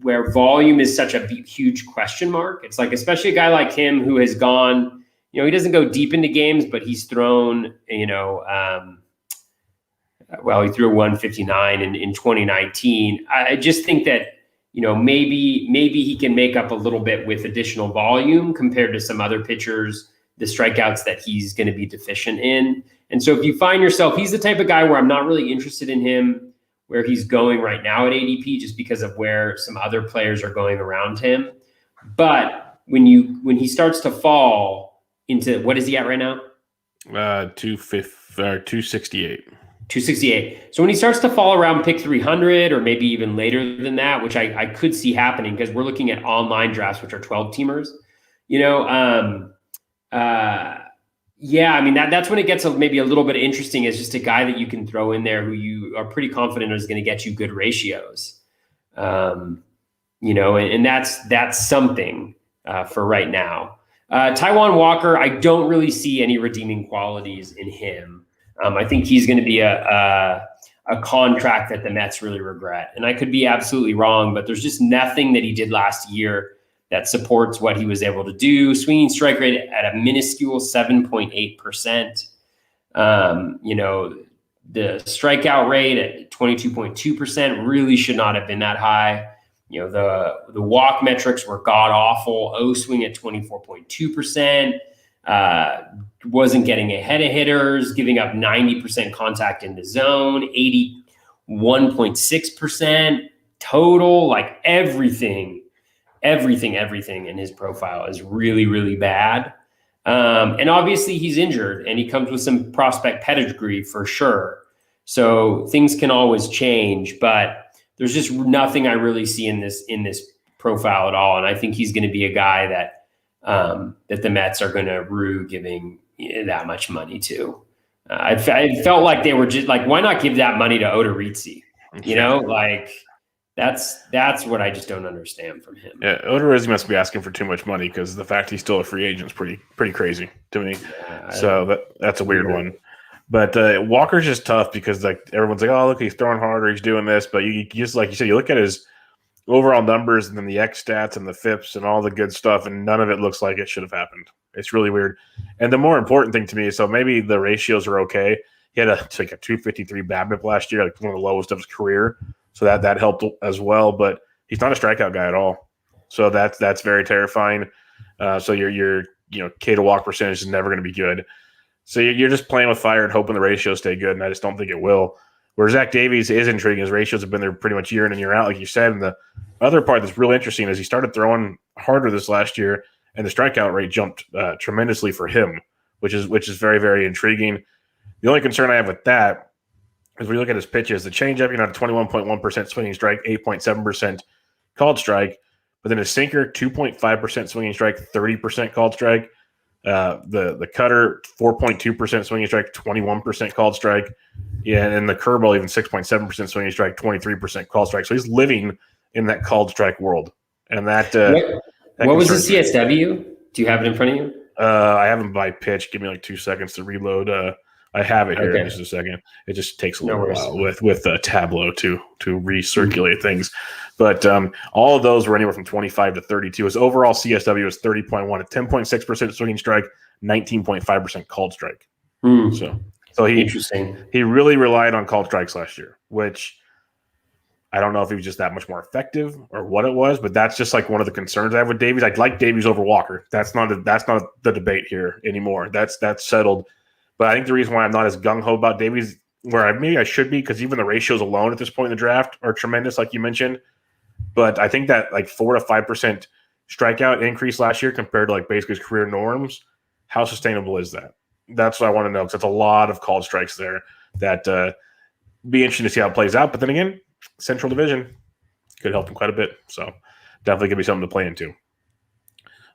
where volume is such a huge question mark. It's like, especially a guy like him who has gone, he doesn't go deep into games, but he's thrown, he threw 159 in 2019. I just think that, maybe he can make up a little bit with additional volume compared to some other pitchers, the strikeouts that he's going to be deficient in. And so if you find yourself, he's the type of guy where I'm not really interested in him where he's going right now at ADP, just because of where some other players are going around him. But when he starts to fall into, what is he at right now? 268. 268. So when he starts to fall around pick 300 or maybe even later than that, which I could see happening because we're looking at online drafts, which are 12 teamers, that's when it gets maybe a little bit interesting as just a guy that you can throw in there who you are pretty confident is going to get you good ratios. And that's something for right now. Taiwan Walker, I don't really see any redeeming qualities in him. I think he's going to be a contract that the Mets really regret. And I could be absolutely wrong, but there's just nothing that he did last year that supports what he was able to do. Swinging strike rate at a minuscule 7.8%. The strikeout rate at 22.2% really should not have been that high. The walk metrics were god awful. O swing at 24.2%. Wasn't getting ahead of hitters, giving up 90% contact in the zone, 81.6%. total, like everything in his profile is really, really bad. And obviously he's injured and he comes with some prospect pedigree for sure. So things can always change, but there's just nothing I really see in this profile at all. And I think he's going to be a guy that the Mets are going to rue giving that much money to. I felt like they were just like, why not give that money to Odorizzi? You know, like that's what I just don't understand from him. Yeah, Odorizzi must be asking for too much money because the fact he's still a free agent is pretty crazy to me. Yeah, so that's a weird one. But Walker's just tough because like everyone's like, oh, look, he's throwing harder, he's doing this. But you just, like you said, you look at his overall numbers and then the X stats and the FIPS and all the good stuff, and none of it looks like it should have happened. It's really weird. And the more important thing to me is, so maybe the ratios are okay. He had a 253 BABIP last year, like one of the lowest of his career. So that helped as well. But he's not a strikeout guy at all. So that's very terrifying. So your K to walk percentage is never going to be good. So you're just playing with fire and hoping the ratios stay good, and I just don't think it will. Where Zach Davies is intriguing. His ratios have been there pretty much year in and year out, like you said. And the other part that's really interesting is he started throwing harder this last year, and the strikeout rate jumped tremendously for him, which is very, very intriguing. The only concern I have with that is when you look at his pitches, the changeup, 21.1% swinging strike, 8.7% called strike, but then his sinker, 2.5% swinging strike, 30% called strike. The cutter, 4.2% swinging strike, 21% called strike. Yeah, and the curveball, even 6.7% swinging strike, 23% called strike. So he's living in that called strike world. And that what was the CSW? Do you have it in front of you? I have him by pitch. Give me like 2 seconds to reload. I have it here in just a second. It just takes a little while with Tableau to recirculate things. But all of those were anywhere from 25 to 32. His overall CSW was 30.1 at 10.6% swinging strike, 19.5% called strike. So he really relied on called strikes last year, which I don't know if he was just that much more effective or what it was, but that's just like one of the concerns I have with Davies. I'd like Davies over Walker. That's not the debate here anymore. That's settled. But I think the reason why I'm not as gung-ho about Davies, where maybe I should be, because even the ratios alone at this point in the draft are tremendous, like you mentioned. But I think that like 4 to 5% strikeout increase last year compared to like basically his career norms, how sustainable is that? That's what I want to know, because that's a lot of called strikes there. That be interesting to see how it plays out. But then again, Central Division could help him quite a bit. So definitely could be something to play into.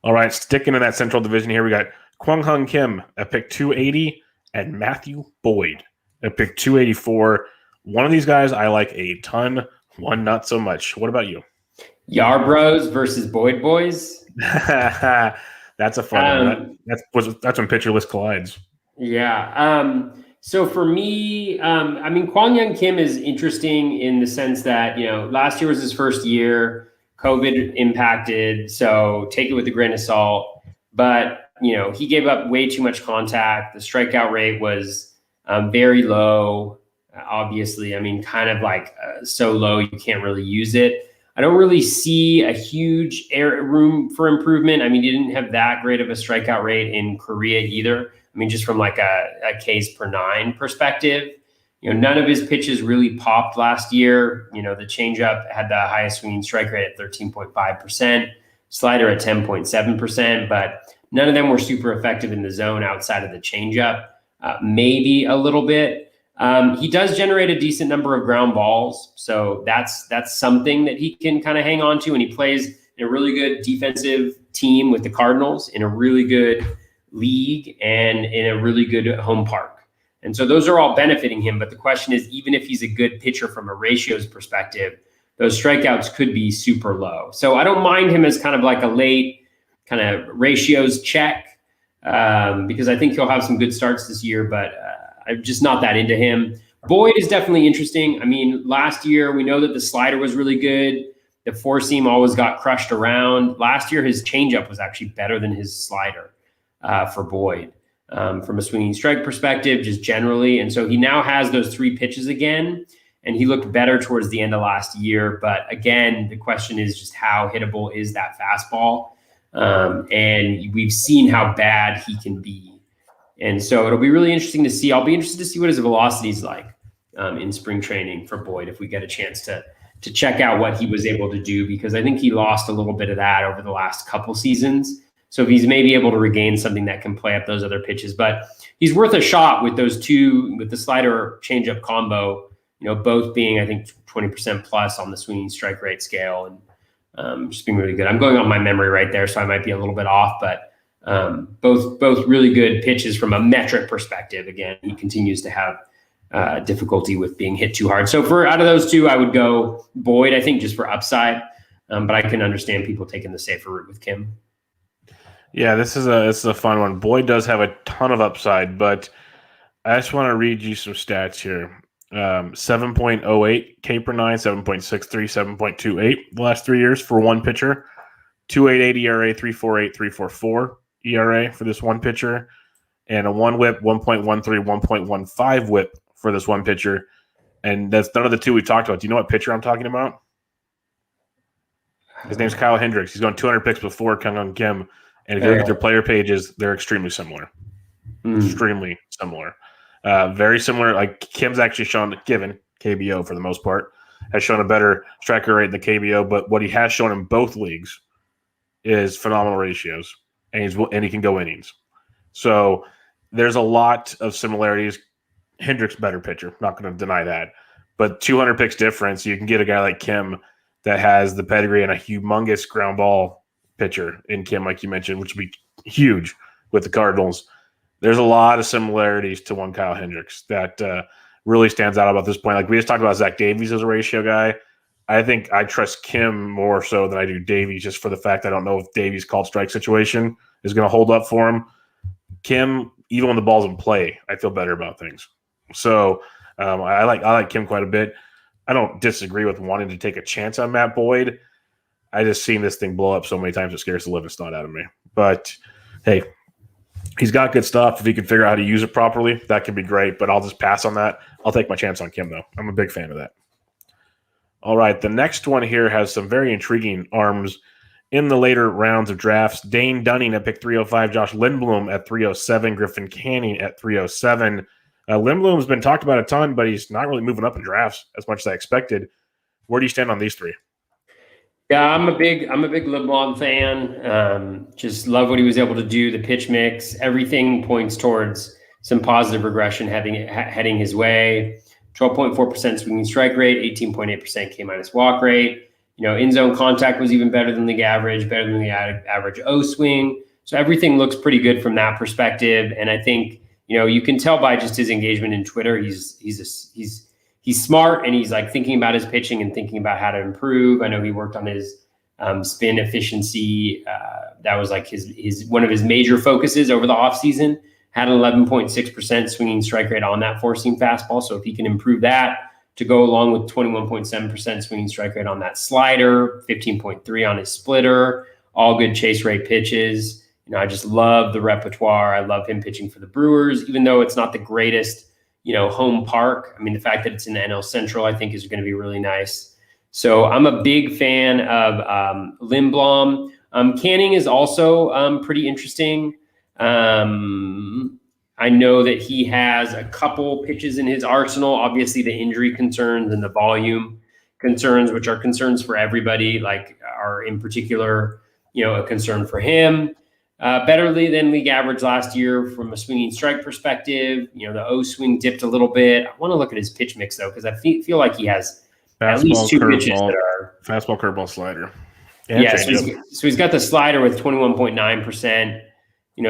All right, sticking in that Central Division here, we got Kwang Kim at pick 280 and Matthew Boyd at pick 284. One of these guys I like a ton, one not so much. What about you? Yarbrough versus Boyd boys. That's a fun one. That's when pitcher list collides. Yeah. So for me, Kwang Kim is interesting in the sense that, last year was his first year, COVID impacted, so take it with a grain of salt. But, he gave up way too much contact. The strikeout rate was very low, obviously. Kind of like so low you can't really use it. I don't really see a huge room for improvement. He didn't have that great of a strikeout rate in Korea either. Just from like a Ks per 9 perspective, none of his pitches really popped last year. The changeup had the highest swinging strike rate at 13.5%, slider at 10.7%, but none of them were super effective in the zone outside of the changeup. Maybe a little bit. He does generate a decent number of ground balls, so that's something that he can kind of hang on to, and he plays in a really good defensive team with the Cardinals in a really good league and in a really good home park. And so those are all benefiting him. But the question is, even if he's a good pitcher from a ratios perspective, those strikeouts could be super low. So I don't mind him as kind of like a late kind of ratios check because I think he'll have some good starts this year, but I'm just not that into him. Boyd is definitely interesting. Last year, we know that the slider was really good. The four seam always got crushed around. Last year, his changeup was actually better than his slider. For Boyd from a swinging strike perspective, just generally. And so he now has those 3 pitches again, and he looked better towards the end of last year. But again, the question is just how hittable is that fastball? And we've seen how bad he can be. And so it'll be really interesting to see. I'll be interested to see what his velocity is like in spring training for Boyd if we get a chance to to check out what he was able to do, because I think he lost a little bit of that over the last couple seasons. So if he's maybe able to regain something that can play up those other pitches, but he's worth a shot with those two, with the slider changeup combo, both being, I think, 20% plus on the swinging strike rate scale, and just being really good. I'm going on my memory right there, so I might be a little bit off, but both really good pitches from a metric perspective. Again, he continues to have difficulty with being hit too hard. So out of those two, I would go Boyd, I think, just for upside, but I can understand people taking the safer route with Kim. Yeah, this is a fun one. Boyd does have a ton of upside, but I just want to read you some stats here. 7.08 K per nine, 7.63, 7.28 the last 3 years for one pitcher. 2.88 ERA, 3.48, 3.44 ERA for this one pitcher, and a one whip, 1.13, 1.15 whip for this one pitcher. And that's none of the two we talked about. Do you know what pitcher I'm talking about? His name's Kyle Hendricks. He's gone 200 picks before Kwang Kim. And if you look at their player pages, they're extremely similar. Extremely similar. Very similar. Like Kim's actually shown, given KBO for the most part, has shown a better striker rate than the KBO. But what he has shown in both leagues is phenomenal ratios, and he can go innings. So there's a lot of similarities. Hendricks better pitcher, not going to deny that. But 200 picks difference, you can get a guy like Kim that has the pedigree and a humongous ground ball pitcher in Kim, like you mentioned, which would be huge with the Cardinals. There's a lot of similarities to one Kyle Hendricks that really stands out about this point. Like we just talked about Zach Davies as a ratio guy. I think I trust Kim more so than I do Davies, just for the fact I don't know if Davies' called strike situation is going to hold up for him. Kim, even when the ball's in play, I feel better about things. So I like Kim quite a bit. I don't disagree with wanting to take a chance on Matt Boyd. I just seen this thing blow up so many times it scares the living snot out of me. But hey, he's got good stuff. If he can figure out how to use it properly, that could be great. But I'll just pass on that. I'll take my chance on Kim, though. I'm a big fan of that. All right, the next one here has some very intriguing arms in the later rounds of drafts. Dane Dunning at pick 305, Josh Lindbloom at 307, Griffin Canning at 307. Lindbloom's been talked about a ton, but he's not really moving up in drafts as much as I expected. Where do you stand on these three? Yeah, I'm a big Lindbloom fan. Just love what he was able to do. The pitch mix, everything points towards some positive regression heading his way. 12.4% swinging strike rate, 18.8% K minus walk rate. In zone contact was even better than league average, better than the average O swing. So everything looks pretty good from that perspective. And I think you can tell by just his engagement in Twitter, he's smart, and he's like thinking about his pitching and thinking about how to improve. I know he worked on his spin efficiency. That was like his one of his major focuses over the offseason. Had an 11.6% swinging strike rate on that four-seam fastball. So if he can improve that to go along with 21.7% swinging strike rate on that slider, 15.3 on his splitter, all good chase rate pitches. I just love the repertoire. I love him pitching for the Brewers, even though it's not the greatest home park. I mean, the fact that it's in the NL Central, I think, is going to be really nice. So I'm a big fan of Lindbloom. Canning is also pretty interesting. I know that he has a couple pitches in his arsenal. Obviously, the injury concerns and the volume concerns, which are concerns for everybody, are in particular, a concern for him. Better than league average last year from a swinging strike perspective. The O swing dipped a little bit. I want to look at his pitch mix, though, because I feel like he has at least two pitches that are fastball, curveball, slider. Yeah, so he's got the slider with 21.9%,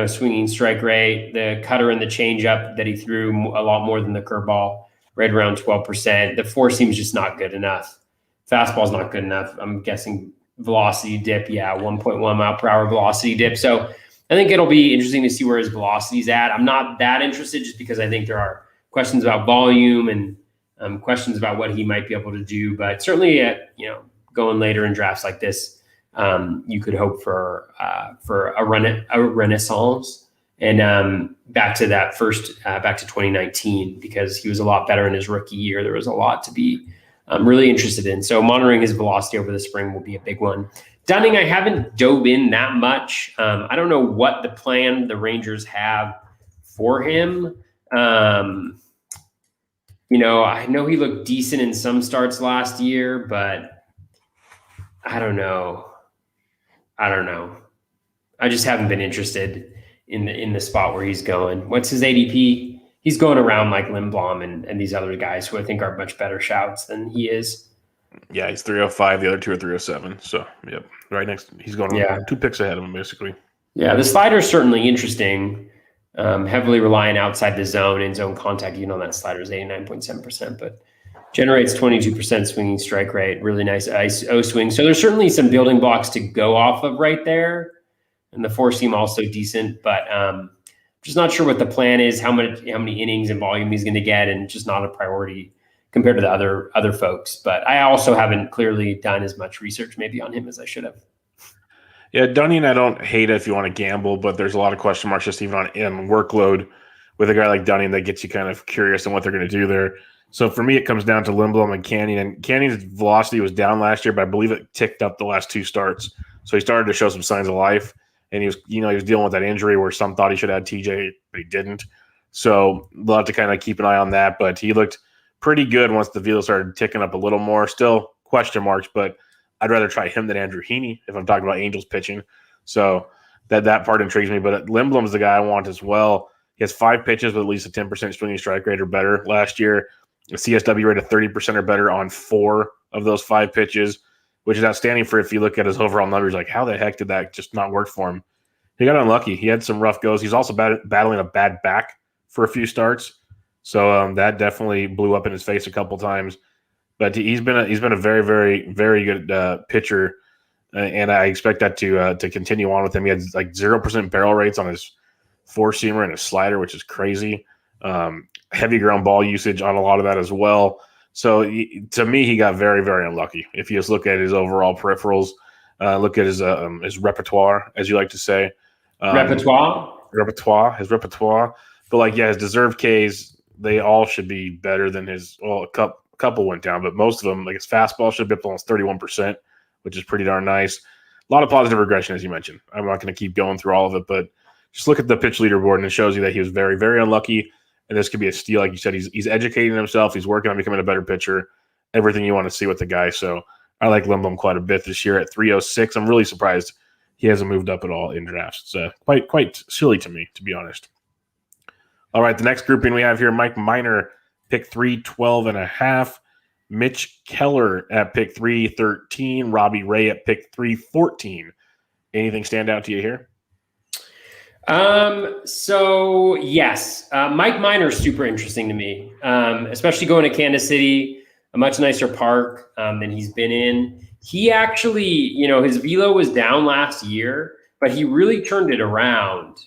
swinging strike rate. The cutter and the changeup that he threw a lot more than the curveball, right around 12%. The four seam's just not good enough. Fastball's not good enough. I'm guessing velocity dip, 1.1 mile per hour velocity dip. So I think it'll be interesting to see where his velocity's at. I'm not that interested just because I think there are questions about volume and questions about what he might be able to do. But certainly, going later in drafts like this, you could hope for a renaissance. And back to 2019, because he was a lot better in his rookie year. There was a lot to be really interested in. So monitoring his velocity over the spring will be a big one. Dunning, I haven't dove in that much. I don't know what the plan the Rangers have for him. I know he looked decent in some starts last year, but I don't know. I just haven't been interested in the spot where he's going. What's his ADP? He's going around like Lindbloom and these other guys who I think are much better shouts than he is. Yeah, he's 305. The other two are 307. So, yep, right next. He's going 2 picks ahead of him, basically. Yeah, the slider is certainly interesting. Heavily relying outside the zone in zone contact. That slider is 89.7%, but generates 22% swinging strike rate. Really nice O swing. So there's certainly some building blocks to go off of right there. And the four seam also decent, but just not sure what the plan is, how many innings and volume he's going to get, and just not a priority compared to the other folks. But I also haven't clearly done as much research maybe on him as I should have. Yeah, Dunning, I don't hate it if you want to gamble, but there's a lot of question marks just even on workload with a guy like Dunning that gets you kind of curious on what they're going to do there. So for me, it comes down to Lindbloom and Canyon. And Canyon's velocity was down last year, but I believe it ticked up the last 2 starts. So he started to show some signs of life. And he was dealing with that injury where some thought he should have TJ, but he didn't. So we'll have to kind of keep an eye on that. But he looked pretty good once the velo started ticking up a little more. Still question marks, but I'd rather try him than Andrew Heaney if I'm talking about Angels pitching. So that part intrigues me. But Lindblom's the guy I want as well. He has 5 pitches with at least a 10% swinging strike rate or better last year. A CSW rate of 30% or better on 4 of those 5 pitches, which is outstanding for if you look at his overall numbers. Like, how the heck did that just not work for him? He got unlucky. He had some rough goes. He's also battling a bad back for a few starts. So that definitely blew up in his face a couple times. But he's been a very, very, very good pitcher, and I expect that to continue on with him. He had like 0% barrel rates on his 4-seamer and his slider, which is crazy. Heavy ground ball usage on a lot of that as well. So to me, he got very, very unlucky. If you just look at his overall peripherals, look at his repertoire, as you like to say. His repertoire. But his deserved Ks, they all should be better than his. Well, a couple went down, but most of them, like his fastball, should be up almost 31%, which is pretty darn nice. A lot of positive regression, as you mentioned. I'm not going to keep going through all of it, but just look at the pitch leaderboard, and it shows you that he was very, very unlucky. And this could be a steal, like you said. He's educating himself. He's working on becoming a better pitcher. Everything you want to see with the guy. So I like Lindbloom quite a bit this year at 306. I'm really surprised he hasn't moved up at all in drafts. It's quite silly to me, to be honest. All right, the next grouping we have here, Mike Minor, pick 312.5. Mitch Keller at pick 313. Robbie Ray at pick 314. Anything stand out to you here? So yes, Mike Minor is super interesting to me, especially going to Kansas City, a much nicer park than he's been in. He actually, his velo was down last year, but he really turned it around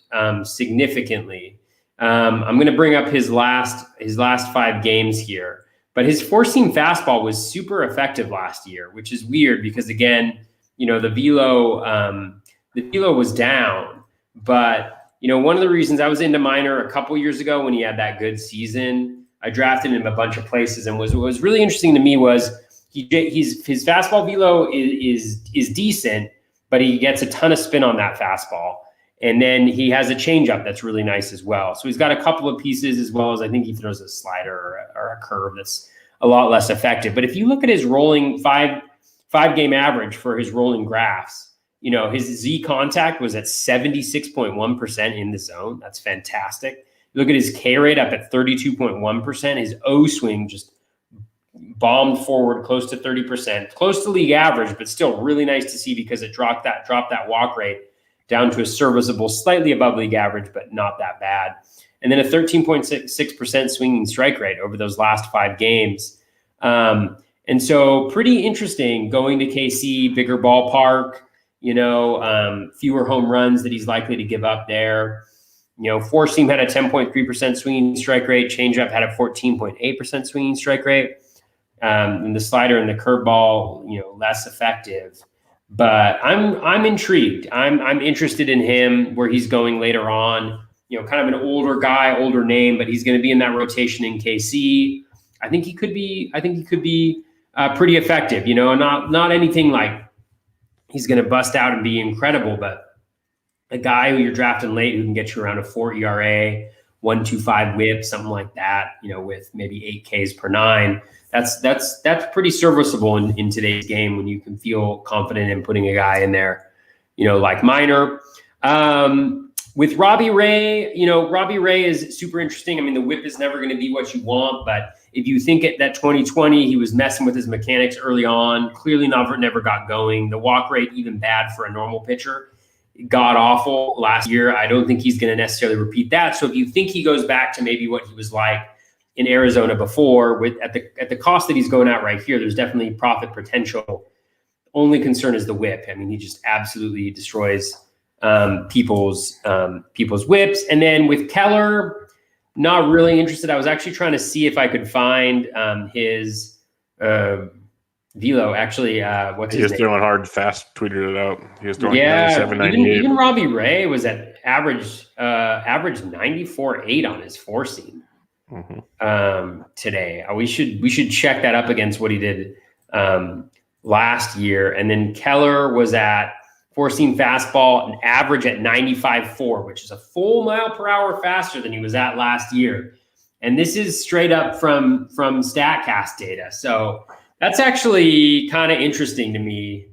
significantly. I'm going to bring up his last 5 games here, but his 4-seam fastball was super effective last year, which is weird because again, the velo was down, but one of the reasons I was into Minor a couple years ago when he had that good season, I drafted him a bunch of places, and what was really interesting to me was his fastball velo is decent, but he gets a ton of spin on that fastball. And then he has a changeup that's really nice as well. So he's got a couple of pieces, as well as I think he throws a slider or a curve that's a lot less effective. But if you look at his rolling five-game average for his rolling graphs, his Z contact was at 76.1% in the zone. That's fantastic. You look at his K rate up at 32.1%. His O swing just bombed forward close to 30%, close to league average, but still really nice to see because it dropped that walk rate down to a serviceable, slightly above league average, but not that bad. And then a 13.6% swinging strike rate over those last 5 games. And so pretty interesting going to KC, bigger ballpark, fewer home runs that he's likely to give up there. 4-seam had a 10.3% swinging strike rate. Changeup had a 14.8% swinging strike rate. And the slider and the curveball, less effective. But I'm intrigued. I'm interested in him where he's going later on. Kind of an older guy, older name, but he's going to be in that rotation in KC. I think he could be pretty effective. Not anything like he's going to bust out and be incredible, but a guy who you're drafting late who can get you around a 4 ERA 125 whip, something like that, with maybe 8 Ks per 9. That's pretty serviceable in today's game when you can feel confident in putting a guy in there, like Minor. With Robbie Ray, Robbie Ray is super interesting. I mean, the whip is never going to be what you want, but if you think at that 2020, he was messing with his mechanics early on, clearly never got going. The walk rate, even bad for a normal pitcher, god awful last year. I don't think he's going to necessarily repeat that. So if you think he goes back to maybe what he was like in Arizona before, at the cost that he's going out right here, there's definitely profit potential. Only concern is the whip. I mean, he just absolutely destroys people's whips. And then with Keller, not really interested. I was actually trying to see if I could find his velo. Actually, what's his name? He was throwing hard, fast. Tweeted it out. He was throwing 97, 98. Even Robbie Ray was at average 94.8 on his four seam today. We should check that up against what he did last year. And then Keller was at four-seam fastball, an average at 95.4, which is a full mile per hour faster than he was at last year. And this is straight up from StatCast data. So that's actually kind of interesting to me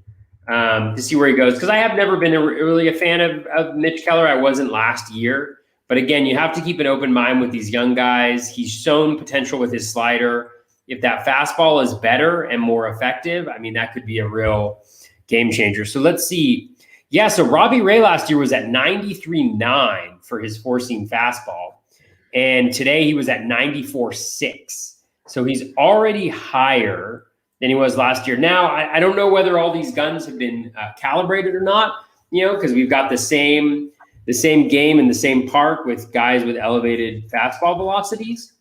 to see where he goes, because I have never been really a fan of Mitch Keller. I wasn't last year. But again, you have to keep an open mind with these young guys. He's shown potential with his slider. If that fastball is better and more effective, I mean, that could be a real game changer. So let's see. Yeah, so Robbie Ray last year was at 93.9 for his four-seam fastball. And today he was at 94.6. So he's already higher than he was last year. Now, I don't know whether all these guns have been calibrated or not, because we've got the same game in the same park with guys with elevated fastball velocities.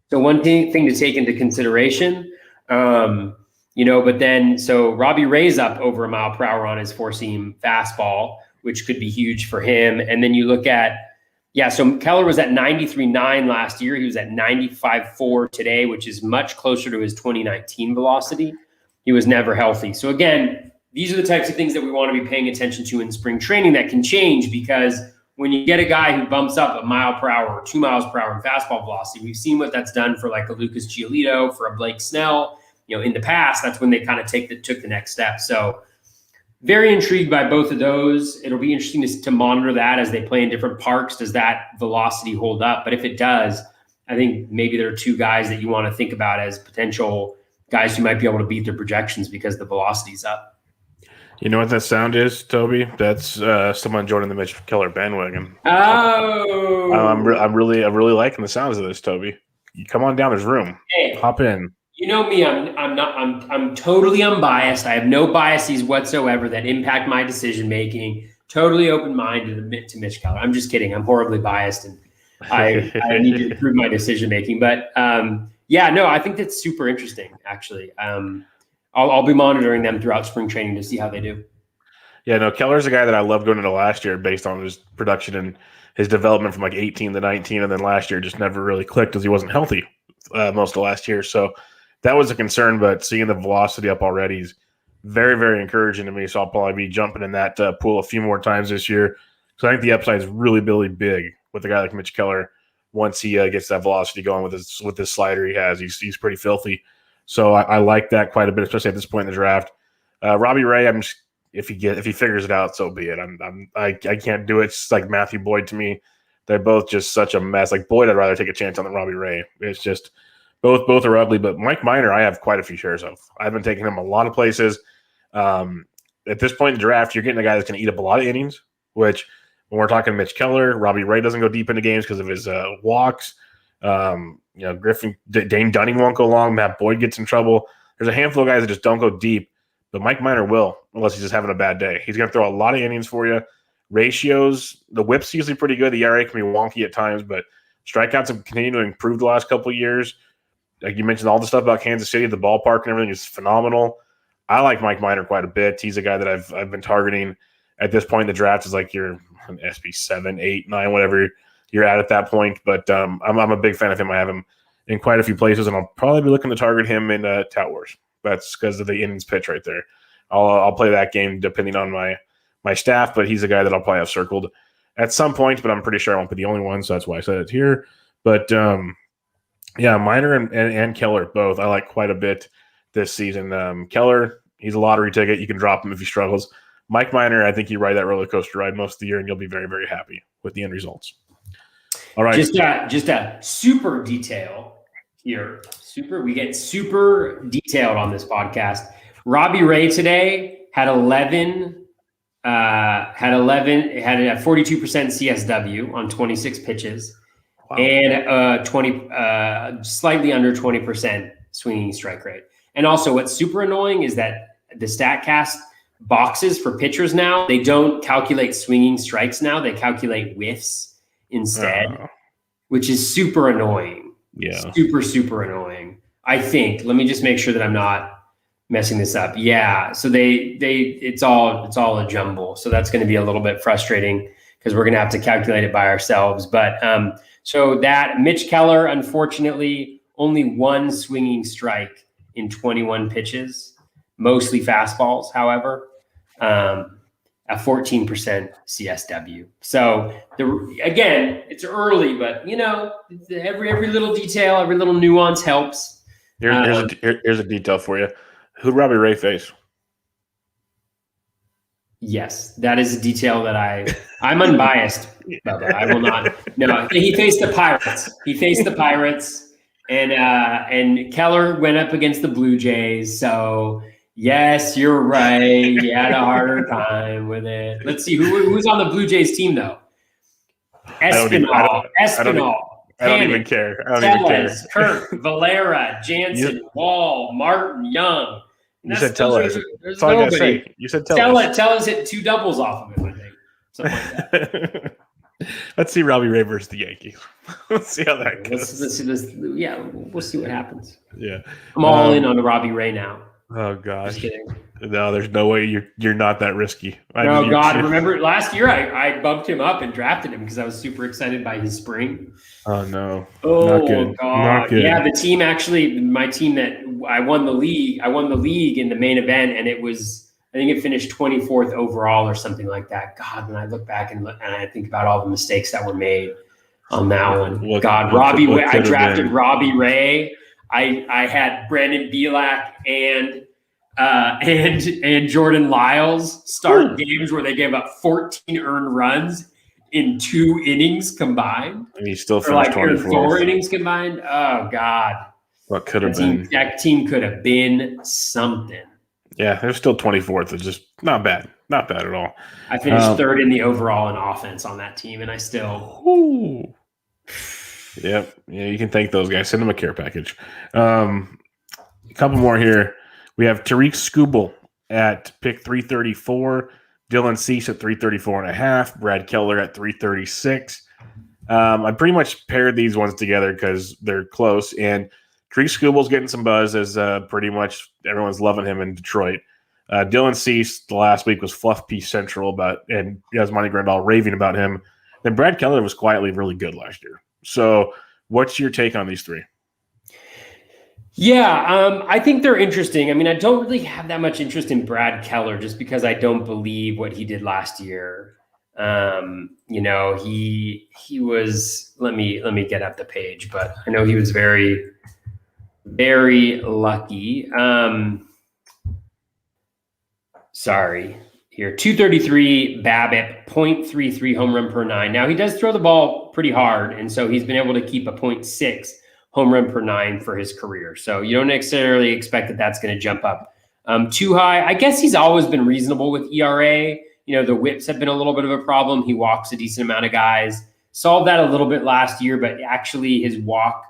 So one thing to take into consideration, but then, so Robbie Ray's up over a mile per hour on his four-seam fastball, which could be huge for him. And then you look at, so Keller was at 93.9 last year. He was at 95.4 today, which is much closer to his 2019 velocity. He was never healthy. So again, these are the types of things that we want to be paying attention to in spring training that can change, because when you get a guy who bumps up a mile per hour or 2 miles per hour in fastball velocity, we've seen what that's done for like a Lucas Giolito, for a Blake Snell. In the past, that's when they kind of took the next step. So very intrigued by both of those. It'll be interesting to monitor that as they play in different parks. Does that velocity hold up? But if it does, I think maybe there are two guys that you want to think about as potential guys who might be able to beat their projections because the velocity's up. You know what that sound is, Toby? That's someone joining the Mitch Keller bandwagon. Oh, I'm really liking the sounds of this, Toby. You come on down. There's room. Hey, hop in. You know me. I'm totally unbiased. I have no biases whatsoever that impact my decision making. Totally open minded to Mitch Keller. I'm just kidding. I'm horribly biased, and I need to improve my decision making. But I think that's super interesting. Actually, I'll be monitoring them throughout spring training to see how they do. Yeah, no, Keller's a guy that I loved going into last year based on his production and his development from like 18 to 19, and then last year just never really clicked because he wasn't healthy most of last year. So that was a concern, but seeing the velocity up already is very, very encouraging to me. So I'll probably be jumping in that pool a few more times this year. So I think the upside is really, really big with a guy like Mitch Keller. Once he gets that velocity going with his slider he has, he's pretty filthy. So I like that quite a bit, especially at this point in the draft. Robbie Ray, if he figures it out, so be it. I can't do it. It's like Matthew Boyd to me. They're both just such a mess. Like Boyd, I'd rather take a chance on than Robbie Ray. It's just both are ugly. But Mike Minor, I have quite a few shares of. I've been taking him a lot of places. At this point in the draft, you're getting a guy that's going to eat up a lot of innings. Which when we're talking Mitch Keller, Robbie Ray doesn't go deep into games because of his walks. Griffin, Dane Dunning won't go long. Matt Boyd gets in trouble. There's a handful of guys that just don't go deep, but Mike Minor will, unless he's just having a bad day. He's going to throw a lot of innings for you. Ratios, the whip's usually pretty good. The ERA can be wonky at times, but strikeouts have continued to improve the last couple of years. Like you mentioned, all the stuff about Kansas City, the ballpark and everything is phenomenal. I like Mike Minor quite a bit. He's a guy that I've been targeting at this point in the draft. Is like your SB 7, 8, 9, whatever you're at that point. But I'm a big fan of him. I have him in quite a few places, and I'll probably be looking to target him in Tout Wars. That's because of the innings pitch right there. I'll play that game depending on my staff, but he's a guy that I'll probably have circled at some point, but I'm pretty sure I won't be the only one, so that's why I said it here. But yeah, Minor and Keller both I like quite a bit this season. Keller, he's a lottery ticket. You can drop him if he struggles. Mike Minor, I think you ride that roller coaster ride most of the year, and you'll be very, very happy with the end results. All right. Just a super detail here. We get super detailed on this podcast. Robbie Ray today had 11. Had a 42% CSW on 26 pitches, wow. And 20 slightly under 20% swinging strike rate. And also, what's super annoying is that the StatCast boxes for pitchers now, they don't calculate swinging strikes now; they calculate whiffs instead, which is super annoying. Yeah, super annoying. I think. Let me just make sure that I'm not messing this up. Yeah. So it's all a jumble. So that's going to be a little bit frustrating because we're going to have to calculate it by ourselves. But so that Mitch Keller, unfortunately, only one swinging strike in 21 pitches, mostly fastballs, however, a 14% CSW. So again, it's early, but every little detail, every little nuance helps. Here's a detail for you. Who'd Robbie Ray face? Yes, that is a detail that I'm unbiased, Bubba. I will not. No, he faced the Pirates. And Keller went up against the Blue Jays. So yes, you're right. He had a harder time with it. Let's see who's on the Blue Jays team though. Espinal. I don't even care. Kirk, Valera, Jansen, Wall, Martin, Young. You said Tellez. That's all I gotta say. You said Tellez. Tellez hit 2 doubles off of him, I think. Something like that. Let's see Robbie Ray versus the Yankees. Let's see how that goes. We'll see what happens. Yeah. I'm all in on Robbie Ray now. Oh gosh. Just kidding. No, there's no way you're not that risky. Remember last year I bumped him up and drafted him because I was super excited by his spring. Oh no. Oh not good. God. Not good. Yeah, my team that I won the league in the main event, and I think it finished 24th overall or something like that. God, when I look back and I think about all the mistakes that were made on that one. I drafted Robbie Ray. I had Brandon Bielak and Jordan Lyles start games where they gave up 14 earned runs in 2 innings combined. And he still finished 24th. 4 innings combined. Oh God. What could have been? That team could have been something. Yeah, they're still 24th. It's just not bad. Not bad at all. I finished 3rd in the overall in offense on that team, and I still. Ooh. Yep. Yeah, you can thank those guys. Send them a care package. A couple more here. We have Tariq Skubal at pick 334, Dylan Cease at 334.5, Brad Keller at 336. I pretty much paired these ones together because they're close, and Tariq Skubal's getting some buzz as pretty much everyone's loving him in Detroit. Dylan Cease the last week was Fluff Piece Central and Yasmani Grandal raving about him. Then Brad Keller was quietly really good last year. So what's your take on these 3? Yeah, I think they're interesting. I mean, I don't really have that much interest in Brad Keller just because I don't believe what he did last year. He was, let me get up the page, but I know he was very, very lucky. Sorry. Here, 233 BABIP, 0.33 home run per 9. Now, he does throw the ball pretty hard, and so he's been able to keep a 0.6 home run per 9 for his career. So you don't necessarily expect that that's going to jump up too high. I guess he's always been reasonable with ERA. The whips have been a little bit of a problem. He walks a decent amount of guys. Solved that a little bit last year, but actually his walk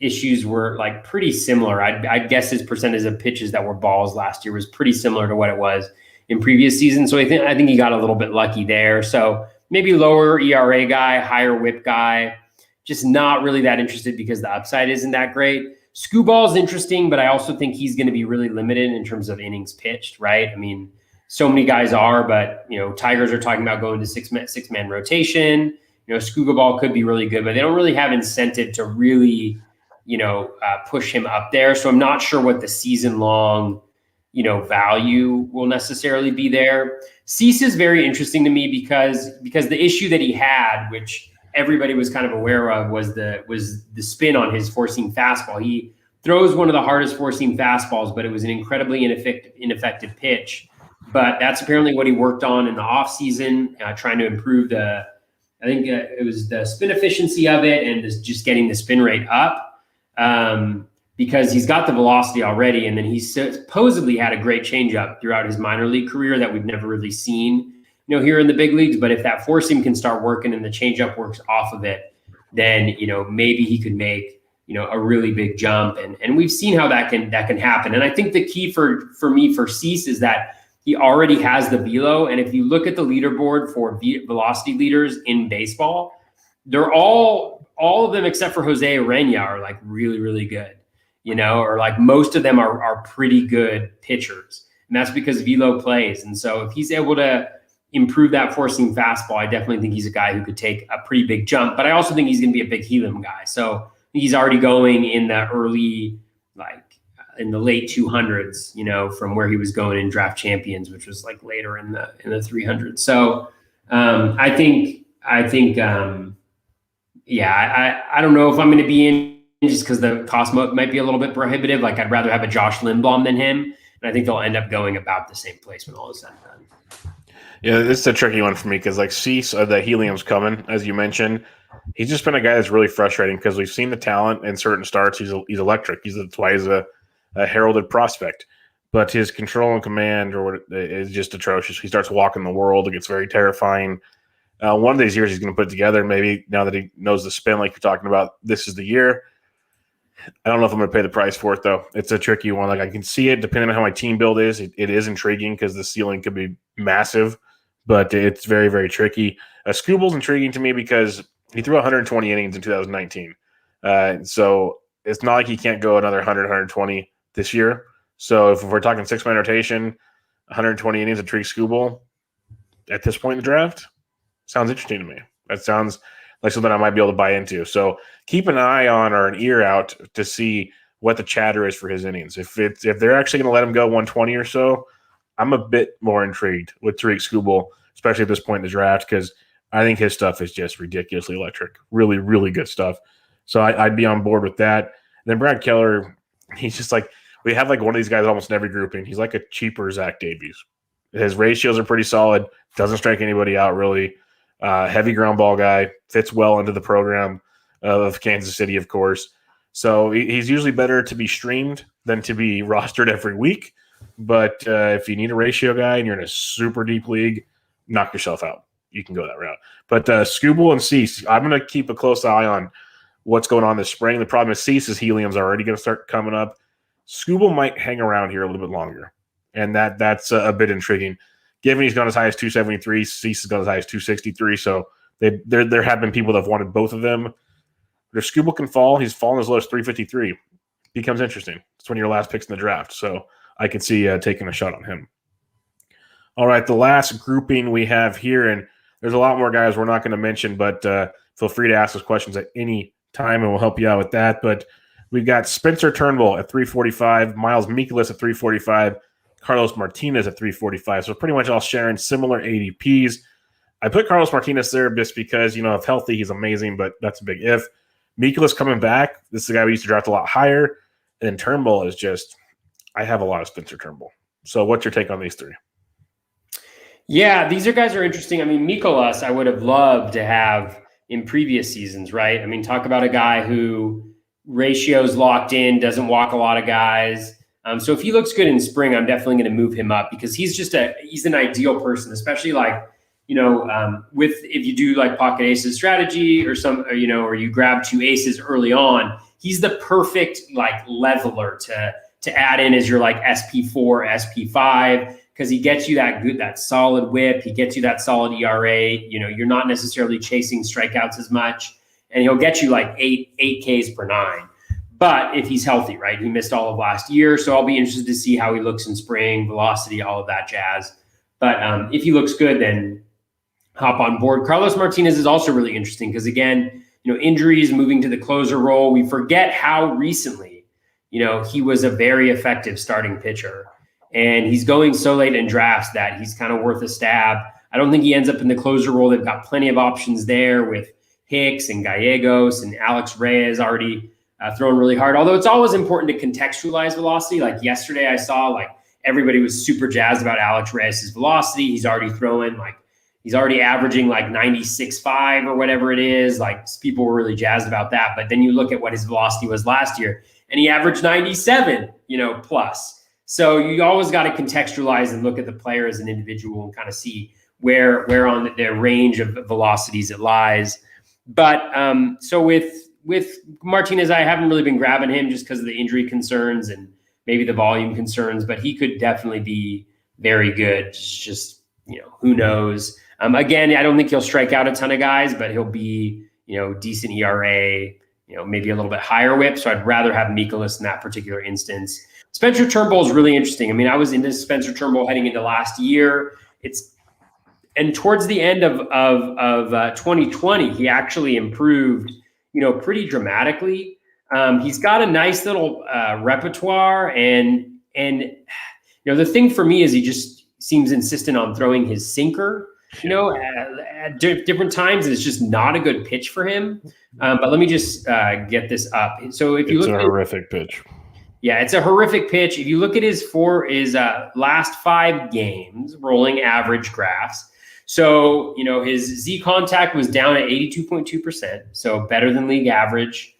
issues were like pretty similar. I'd guess his percentage of pitches that were balls last year was pretty similar to what it was in previous seasons. So I think he got a little bit lucky there. So maybe lower ERA guy, higher whip guy, just not really that interested because the upside isn't that great. Skubal is interesting, but I also think he's going to be really limited in terms of innings pitched, right? I mean, so many guys are, but Tigers are talking about going to six-man rotation. Skubal could be really good, but they don't really have incentive to really push him up there. So I'm not sure what the season long, value will necessarily be there. Cease is very interesting to me because the issue that he had, which everybody was kind of aware of, was the spin on his four-seam fastball. He throws one of the hardest four-seam fastballs, but it was an incredibly ineffective pitch. But that's apparently what he worked on in the offseason, trying to improve it was the spin efficiency of it and just getting the spin rate up. Because he's got the velocity already, and then he supposedly had a great changeup throughout his minor league career that we've never really seen, here in the big leagues. But if that four seam can start working and the changeup works off of it, then maybe he could make a really big jump. And we've seen how that can happen. And I think the key for me for Cease is that he already has the velo. And if you look at the leaderboard for velocity leaders in baseball, they're all of them except for Jose Urena are like really, really good. Or like most of them are pretty good pitchers. And that's because velo plays. And so if he's able to improve that four-seam fastball, I definitely think he's a guy who could take a pretty big jump. But I also think he's going to be a big helium guy. So he's already going in the early, in the late 200s, from where he was going in Draft Champions, which was like later in the 300s. So I think I don't know if I'm going to be in, just because the cost might be a little bit prohibitive. Like I'd rather have a Josh Lindbloom than him. And I think they'll end up going about the same place when all is said and done. Yeah, this is a tricky one for me because Cease, the helium's coming, as you mentioned. He's just been a guy that's really frustrating because we've seen the talent in certain starts. He's electric. That's why he's a heralded prospect. But his control and command is just atrocious. He starts walking the world. It gets very terrifying. One of these years he's going to put it together. Maybe now that he knows the spin like you're talking about, this is the year. I don't know if I'm going to pay the price for it, though. It's a tricky one. Like I can see it depending on how my team build is. It is intriguing because the ceiling could be massive, but it's very, very tricky. Scooble's intriguing to me because he threw 120 innings in 2019. So it's not like he can't go another 100, 120 this year. So if we're talking 6-man rotation, 120 innings of Tree Scooble at this point in the draft, sounds interesting to me. That sounds like something I might be able to buy into. So keep an eye on or an ear out to see what the chatter is for his innings. If they're actually going to let him go 120 or so, I'm a bit more intrigued with Tariq Skubal, especially at this point in the draft, because I think his stuff is just ridiculously electric. Really, really good stuff. So I'd be on board with that. And then Brad Keller, he's just like, we have like one of these guys almost in every grouping. He's like a cheaper Zach Davies. His ratios are pretty solid. Doesn't strike anybody out really. Heavy ground ball guy. Fits well into the program of Kansas City, of course. So he's usually better to be streamed than to be rostered every week. But if you need a ratio guy and you're in a super deep league, knock yourself out. You can go that route. But Scooble and Cease, I'm going to keep a close eye on what's going on this spring. The problem is Cease's helium's already going to start coming up. Scooble might hang around here a little bit longer, and that's a bit intriguing. Given he's gone as high as 273, Cease has gone as high as 263, so there have been people that have wanted both of them. But if Scooble can fall, he's fallen as low as 353. Becomes interesting. It's one of your last picks in the draft, so I can see taking a shot on him. All right, the last grouping we have here, and there's a lot more guys we're not going to mention, but feel free to ask us questions at any time, and we'll help you out with that. But we've got Spencer Turnbull at 345, Miles Mikolas at 345, Carlos Martinez at 345. So pretty much all sharing similar ADPs. I put Carlos Martinez there just because, if healthy, he's amazing, but that's a big if. Mikolas coming back, this is the guy we used to draft a lot higher. And then Turnbull is just, I have a lot of Spencer Turnbull. So what's your take on these three? Yeah, these guys are interesting. I mean, Mikolas, I would have loved to have in previous seasons, right? I mean, talk about a guy who ratios locked in, doesn't walk a lot of guys. So if he looks good in spring, I'm definitely going to move him up because he's an ideal person, especially if you do like pocket aces strategy or or you grab two aces early on, he's the perfect like leveler to add in as your like SP4, SP5, because he gets you that solid whip. He gets you that solid ERA. You're not necessarily chasing strikeouts as much, and he'll get you like eight Ks per 9. But if he's healthy, right? He missed all of last year, so I'll be interested to see how he looks in spring, velocity, all of that jazz. But if he looks good, then hop on board. Carlos Martinez is also really interesting because, again, injuries, moving to the closer role. We forget how recently, he was a very effective starting pitcher. and he's going so late in drafts that he's kind of worth a stab. I don't think he ends up in the closer role. They've got plenty of options there with Hicks and Gallegos, and Alex Reyes already throwing really hard. Although it's always important to contextualize velocity. Like yesterday I saw like everybody was super jazzed about Alex Reyes' velocity. He's already averaging like 96.5 or whatever it is. Like people were really jazzed about that. But then you look at what his velocity was last year and he averaged 97, plus. So you always got to contextualize and look at the player as an individual and kind of see where on their range of velocities it lies. But so with Martinez, I haven't really been grabbing him just because of the injury concerns and maybe the volume concerns, but he could definitely be very good. Just, who knows? Again, I don't think he'll strike out a ton of guys, but he'll be, decent ERA, maybe a little bit higher whip. So I'd rather have Mikolas in that particular instance. Spencer Turnbull is really interesting. I mean, I was into Spencer Turnbull heading into last year. And towards the end of 2020, he actually improved, pretty dramatically. He's got a nice little repertoire, and the thing for me is he just seems insistent on throwing his sinker, at different times, and it's just not a good pitch for him. But let me just get this up. So if you look, it's a horrific pitch. Yeah, it's a horrific pitch. If you look at his last 5 games rolling average graphs. So, his Z contact was down at 82.2%, so better than league average.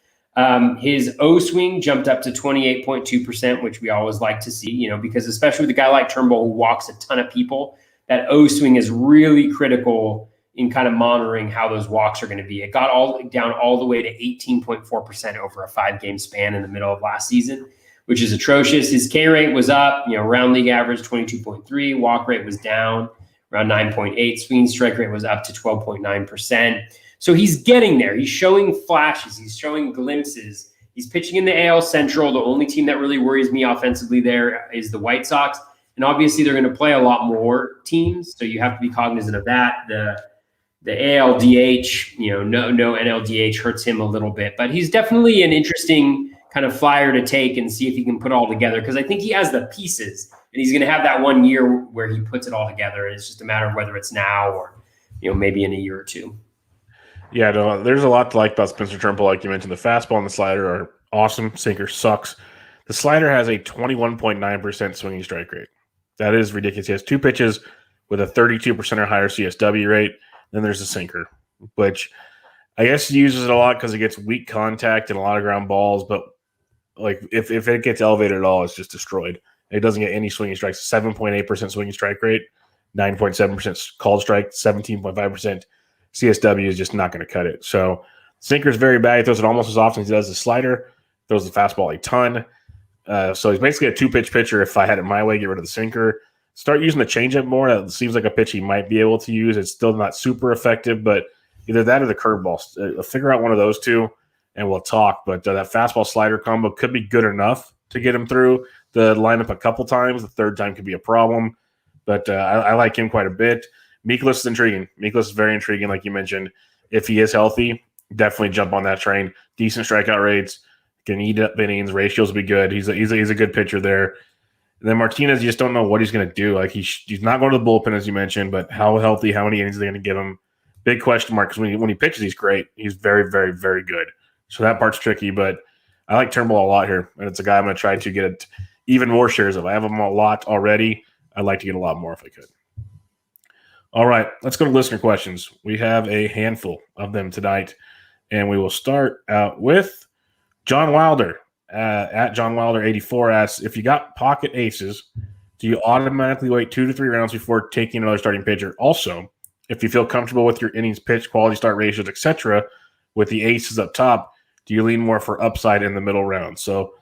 His O swing jumped up to 28.2%, which we always like to see, because especially with a guy like Turnbull who walks a ton of people, that O swing is really critical in kind of monitoring how those walks are going to be. It got down all the way to 18.4% over a 5-game span in the middle of last season, which is atrocious. His K rate was up, around league average 22.3, walk rate was down around 9.8, swinging strike rate was up to 12.9%. So he's getting there. He's showing flashes. He's showing glimpses. He's pitching in the AL Central. The only team that really worries me offensively there is the White Sox. And obviously they're going to play a lot more teams. So you have to be cognizant of that. The ALDH, no NLDH hurts him a little bit, but he's definitely an interesting kind of flyer to take and see if he can put it all together. Because I think he has the pieces. And he's going to have that 1 year where he puts it all together. And it's just a matter of whether it's now or, maybe in a year or two. Yeah, no, there's a lot to like about Spencer Turnbull. Like you mentioned, the fastball and the slider are awesome. Sinker sucks. The slider has a 21.9% swinging strike rate. That is ridiculous. He has 2 pitches with a 32% or higher CSW rate. Then there's the sinker, which I guess he uses it a lot because it gets weak contact and a lot of ground balls. But like if it gets elevated at all, it's just destroyed. It doesn't get any swinging strikes. 7.8% swinging strike rate, 9.7% called strike, 17.5% CSW is just not going to cut it. So sinker is very bad. He throws it almost as often as he does the slider. Throws the fastball a ton. So he's basically a 2-pitch pitcher. If I had it my way, get rid of the sinker. Start using the changeup more. That seems like a pitch he might be able to use. It's still not super effective, but either that or the curveball. Figure out one of those two, and we'll talk. But that fastball slider combo could be good enough to get him through the lineup a couple times. The third time could be a problem, but I like him quite a bit. Mikolas is intriguing. Mikolas is very intriguing, like you mentioned. If he is healthy, definitely jump on that train. Decent strikeout rates, can eat up innings, ratios will be good. He's a good pitcher there. And then Martinez, you just don't know what he's going to do. Like he's not going to the bullpen, as you mentioned, but how healthy, how many innings are they going to give him? Big question mark, because when he pitches, he's great. He's very, very, very good. So that part's tricky, but I like Turnbull a lot here, and it's a guy I'm going to try to get even more shares of. I have him a lot already. I'd like to get a lot more if I could. All right, let's go to listener questions. We have a handful of them tonight, and we will start out with John Wilder. At John Wilder 84 asks, if you got pocket aces, do you automatically wait 2 to 3 rounds before taking another starting pitcher? Also, if you feel comfortable with your innings pitch, quality start ratios, etc., with the aces up top, do you lean more for upside in the middle round? So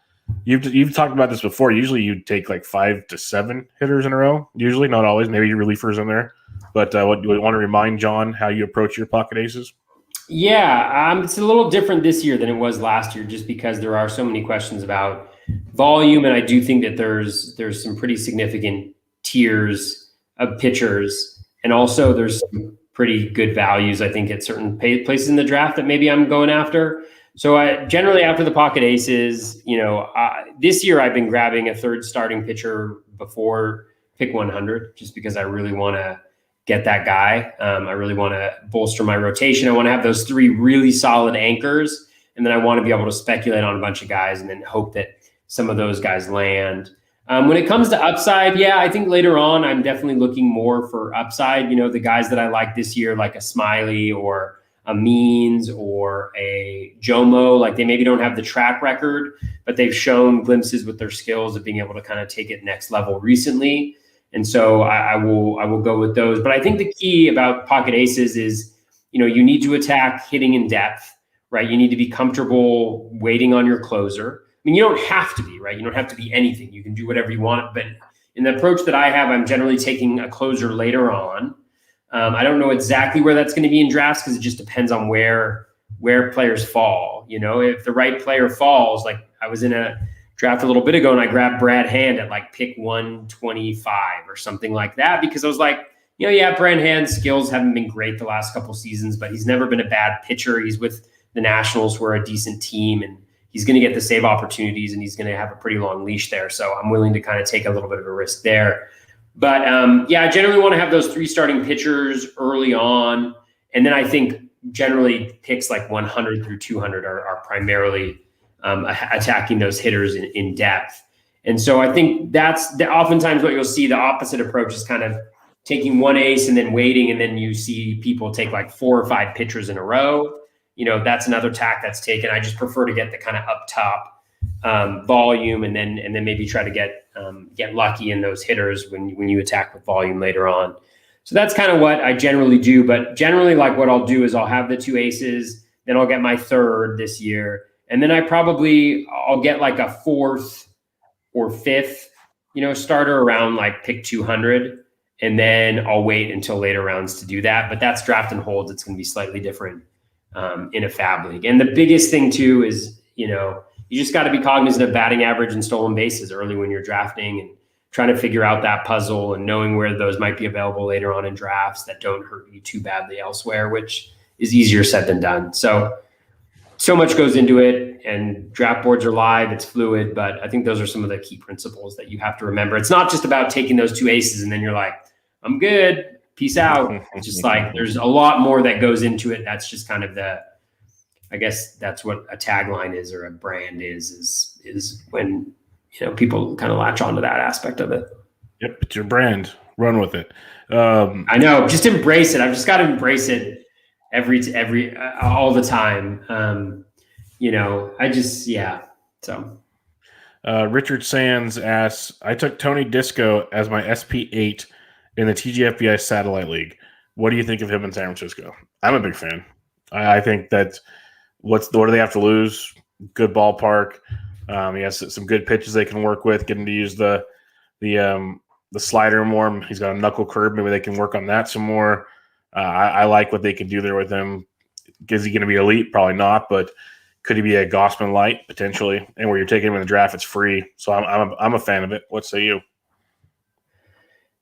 you've talked about this before. Usually you take like 5 to 7 hitters in a row. Usually, not always. Maybe your relievers in there. But what do you want to remind John how you approach your pocket aces? Yeah, it's a little different this year than it was last year, just because there are so many questions about volume, and I do think that there's some pretty significant tiers of pitchers, and also there's some pretty good values, I think, at certain places in the draft that maybe I'm going after. So I generally after the pocket aces, this year I've been grabbing a third starting pitcher before pick 100, just because I really want to get that guy. I really want to bolster my rotation. I want to have those 3 really solid anchors, and then I want to be able to speculate on a bunch of guys and then hope that some of those guys land. When it comes to upside, yeah, I think later on I'm definitely looking more for upside. You know, the guys that I like this year, like a Smiley or a Means or a Jomo, like they maybe don't have the track record, but they've shown glimpses with their skills of being able to kind of take it next level recently. And so I will go with those. But I think the key about pocket aces is, you know, you need to attack hitting in depth, right? You need to be comfortable waiting on your closer. I mean, you don't have to be, right? You don't have to be anything. You can do whatever you want. But in the approach that I have, I'm generally taking a closer later on. I don't know exactly where that's going to be in drafts because it just depends on where players fall. You know, if the right player falls, like I was in a draft a little bit ago and I grabbed Brad Hand at like pick 125 or something like that, because I was like, you know, yeah, Brad Hand's skills haven't been great the last couple seasons, but he's never been a bad pitcher. He's with the Nationals, who are a decent team, and he's going to get the save opportunities and he's going to have a pretty long leash there. So I'm willing to kind of take a little bit of a risk there. But yeah, I generally want to have those 3 starting pitchers early on. And then I think generally picks like 100 through 200 are primarily attacking those hitters in depth. And so I think that's oftentimes what you'll see. The opposite approach is kind of taking one ace and then waiting. And then you see people take like 4 or 5 pitchers in a row. You know, that's another tack that's taken. I just prefer to get the kind of up top volume and then maybe try to get lucky in those hitters when you attack with volume later on. So that's kind of what I generally do. But generally, like what I'll do is I'll have the 2 aces, then I'll get my 3rd this year. And then I'll get like a 4th or 5th, you know, starter around like pick 200. And then I'll wait until later rounds to do that. But that's draft and holds. It's going to be slightly different in a fab league. And the biggest thing too is, you know, you just got to be cognizant of batting average and stolen bases early when you're drafting and trying to figure out that puzzle and knowing where those might be available later on in drafts that don't hurt you too badly elsewhere, which is easier said than done. So much goes into it, and draft boards are live. It's fluid, but I think those are some of the key principles that you have to remember. It's not just about taking those 2 aces and then you're like, I'm good, peace out. It's just like, there's a lot more that goes into it. That's just kind of I guess that's what a tagline is, or a brand is when, you know, people kind of latch onto that aspect of it. Yep. It's your brand. Run with it. I know, just embrace it. I've just got to embrace it every all the time. You know, so. Richard Sands asks, I took Tony Disco as my SP8 in the TGFBI Satellite League. What do you think of him in San Francisco? I'm a big fan. I think that what do they have to lose? Good ballpark. He has some good pitches they can work with. Getting to use the slider more. He's got a knuckle curve. Maybe they can work on that some more. I like what they can do there with him. Is he going to be elite? Probably not. But could he be a Gossman light potentially? And where you're taking him in the draft, it's free. So I'm a fan of it. What say you?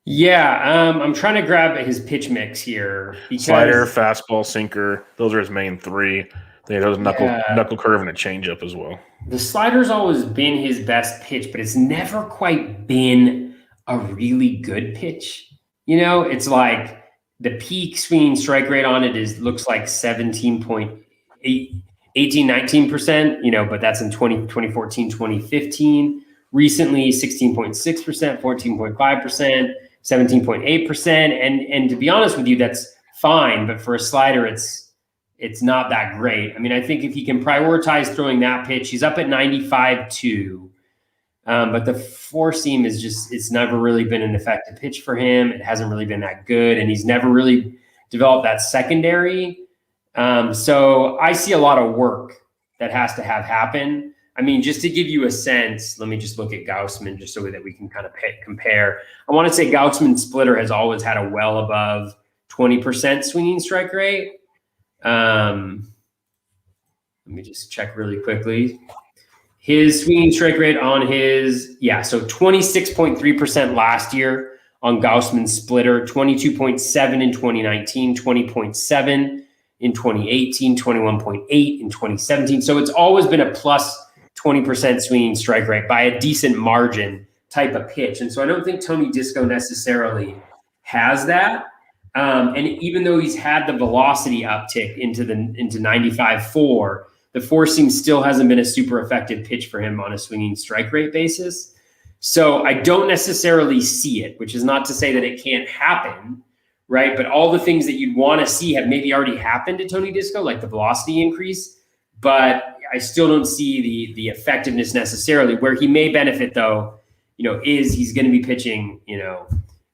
Yeah, I'm trying to grab his pitch mix here. Slider, fastball, sinker. Those are his main 3. They have those knuckle curve and a changeup as well. The slider's always been his best pitch, but it's never quite been a really good pitch. You know, it's like the peak swinging strike rate on it looks like 19%, you know, but that's in 2014, 2015. Recently, 16.6%, 14.5%, 17.8%. And to be honest with you, that's fine. But for a slider, it's not that great. I mean, I think if he can prioritize throwing that pitch, he's up at 95.2. But the 4-seam it's never really been an effective pitch for him. It hasn't really been that good. And he's never really developed that secondary. So I see a lot of work that has to happen. I mean, just to give you a sense, let me just look at Gaussman just so that we can kind of compare. I want to say Gaussman's splitter has always had a well above 20% swinging strike rate. Let me just check really quickly. His swinging strike rate on so 26.3% last year on Gaussman's splitter, 22.7 in 2019, 20.7 in 2018, 21.8 in 2017. So it's always been a plus 20% swinging strike rate by a decent margin type of pitch. And so I don't think Tony Disco necessarily has that. And even though he's had the velocity uptick into 95.4, the four seam still hasn't been a super effective pitch for him on a swinging strike rate basis. So I don't necessarily see it, which is not to say that it can't happen, right? But all the things that you'd want to see have maybe already happened to Tony Disco, like the velocity increase. But I still don't see the effectiveness necessarily. Where he may benefit, though, is he's going to be pitching,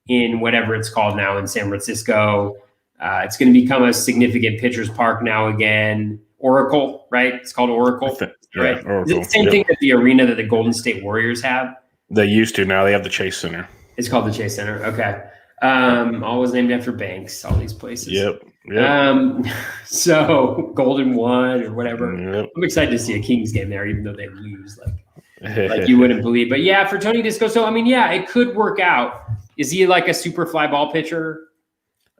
in whatever it's called now in San Francisco. It's going to become a significant pitcher's park now again. Oracle, right? It's called Oracle. Right? Oracle. Is it the same thing that the arena that the Golden State Warriors have? They used to. Now they have the Chase Center. It's called the Chase Center. Okay. Always named after banks, all these places. Yep. So Golden One or whatever. Yep. I'm excited to see a Kings game there, even though they lose like you wouldn't believe. But yeah, for Tony Disco, so it could work out. Is he like a super fly ball pitcher?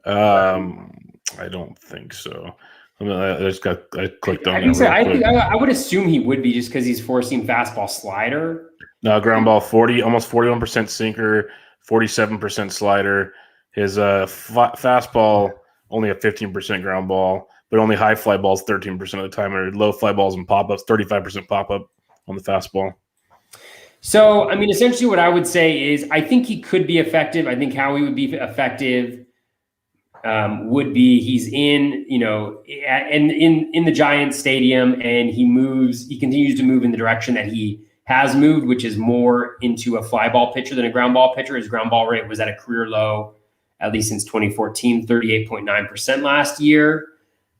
I don't think so. I clicked on it. I would assume he would be just because he's four-seam fastball slider. No, ground ball 40, almost 41% sinker, 47% slider. His fastball only a 15% ground ball, but only high fly balls 13% of the time, or low fly balls and pop ups 35% pop up on the fastball. So, essentially what I would say is I think he could be effective. I think how he would be effective would be he's in the Giants stadium, and he continues to move in the direction that he has moved, which is more into a fly ball pitcher than a ground ball pitcher. His ground ball rate was at a career low, at least since 2014, 38.9% last year.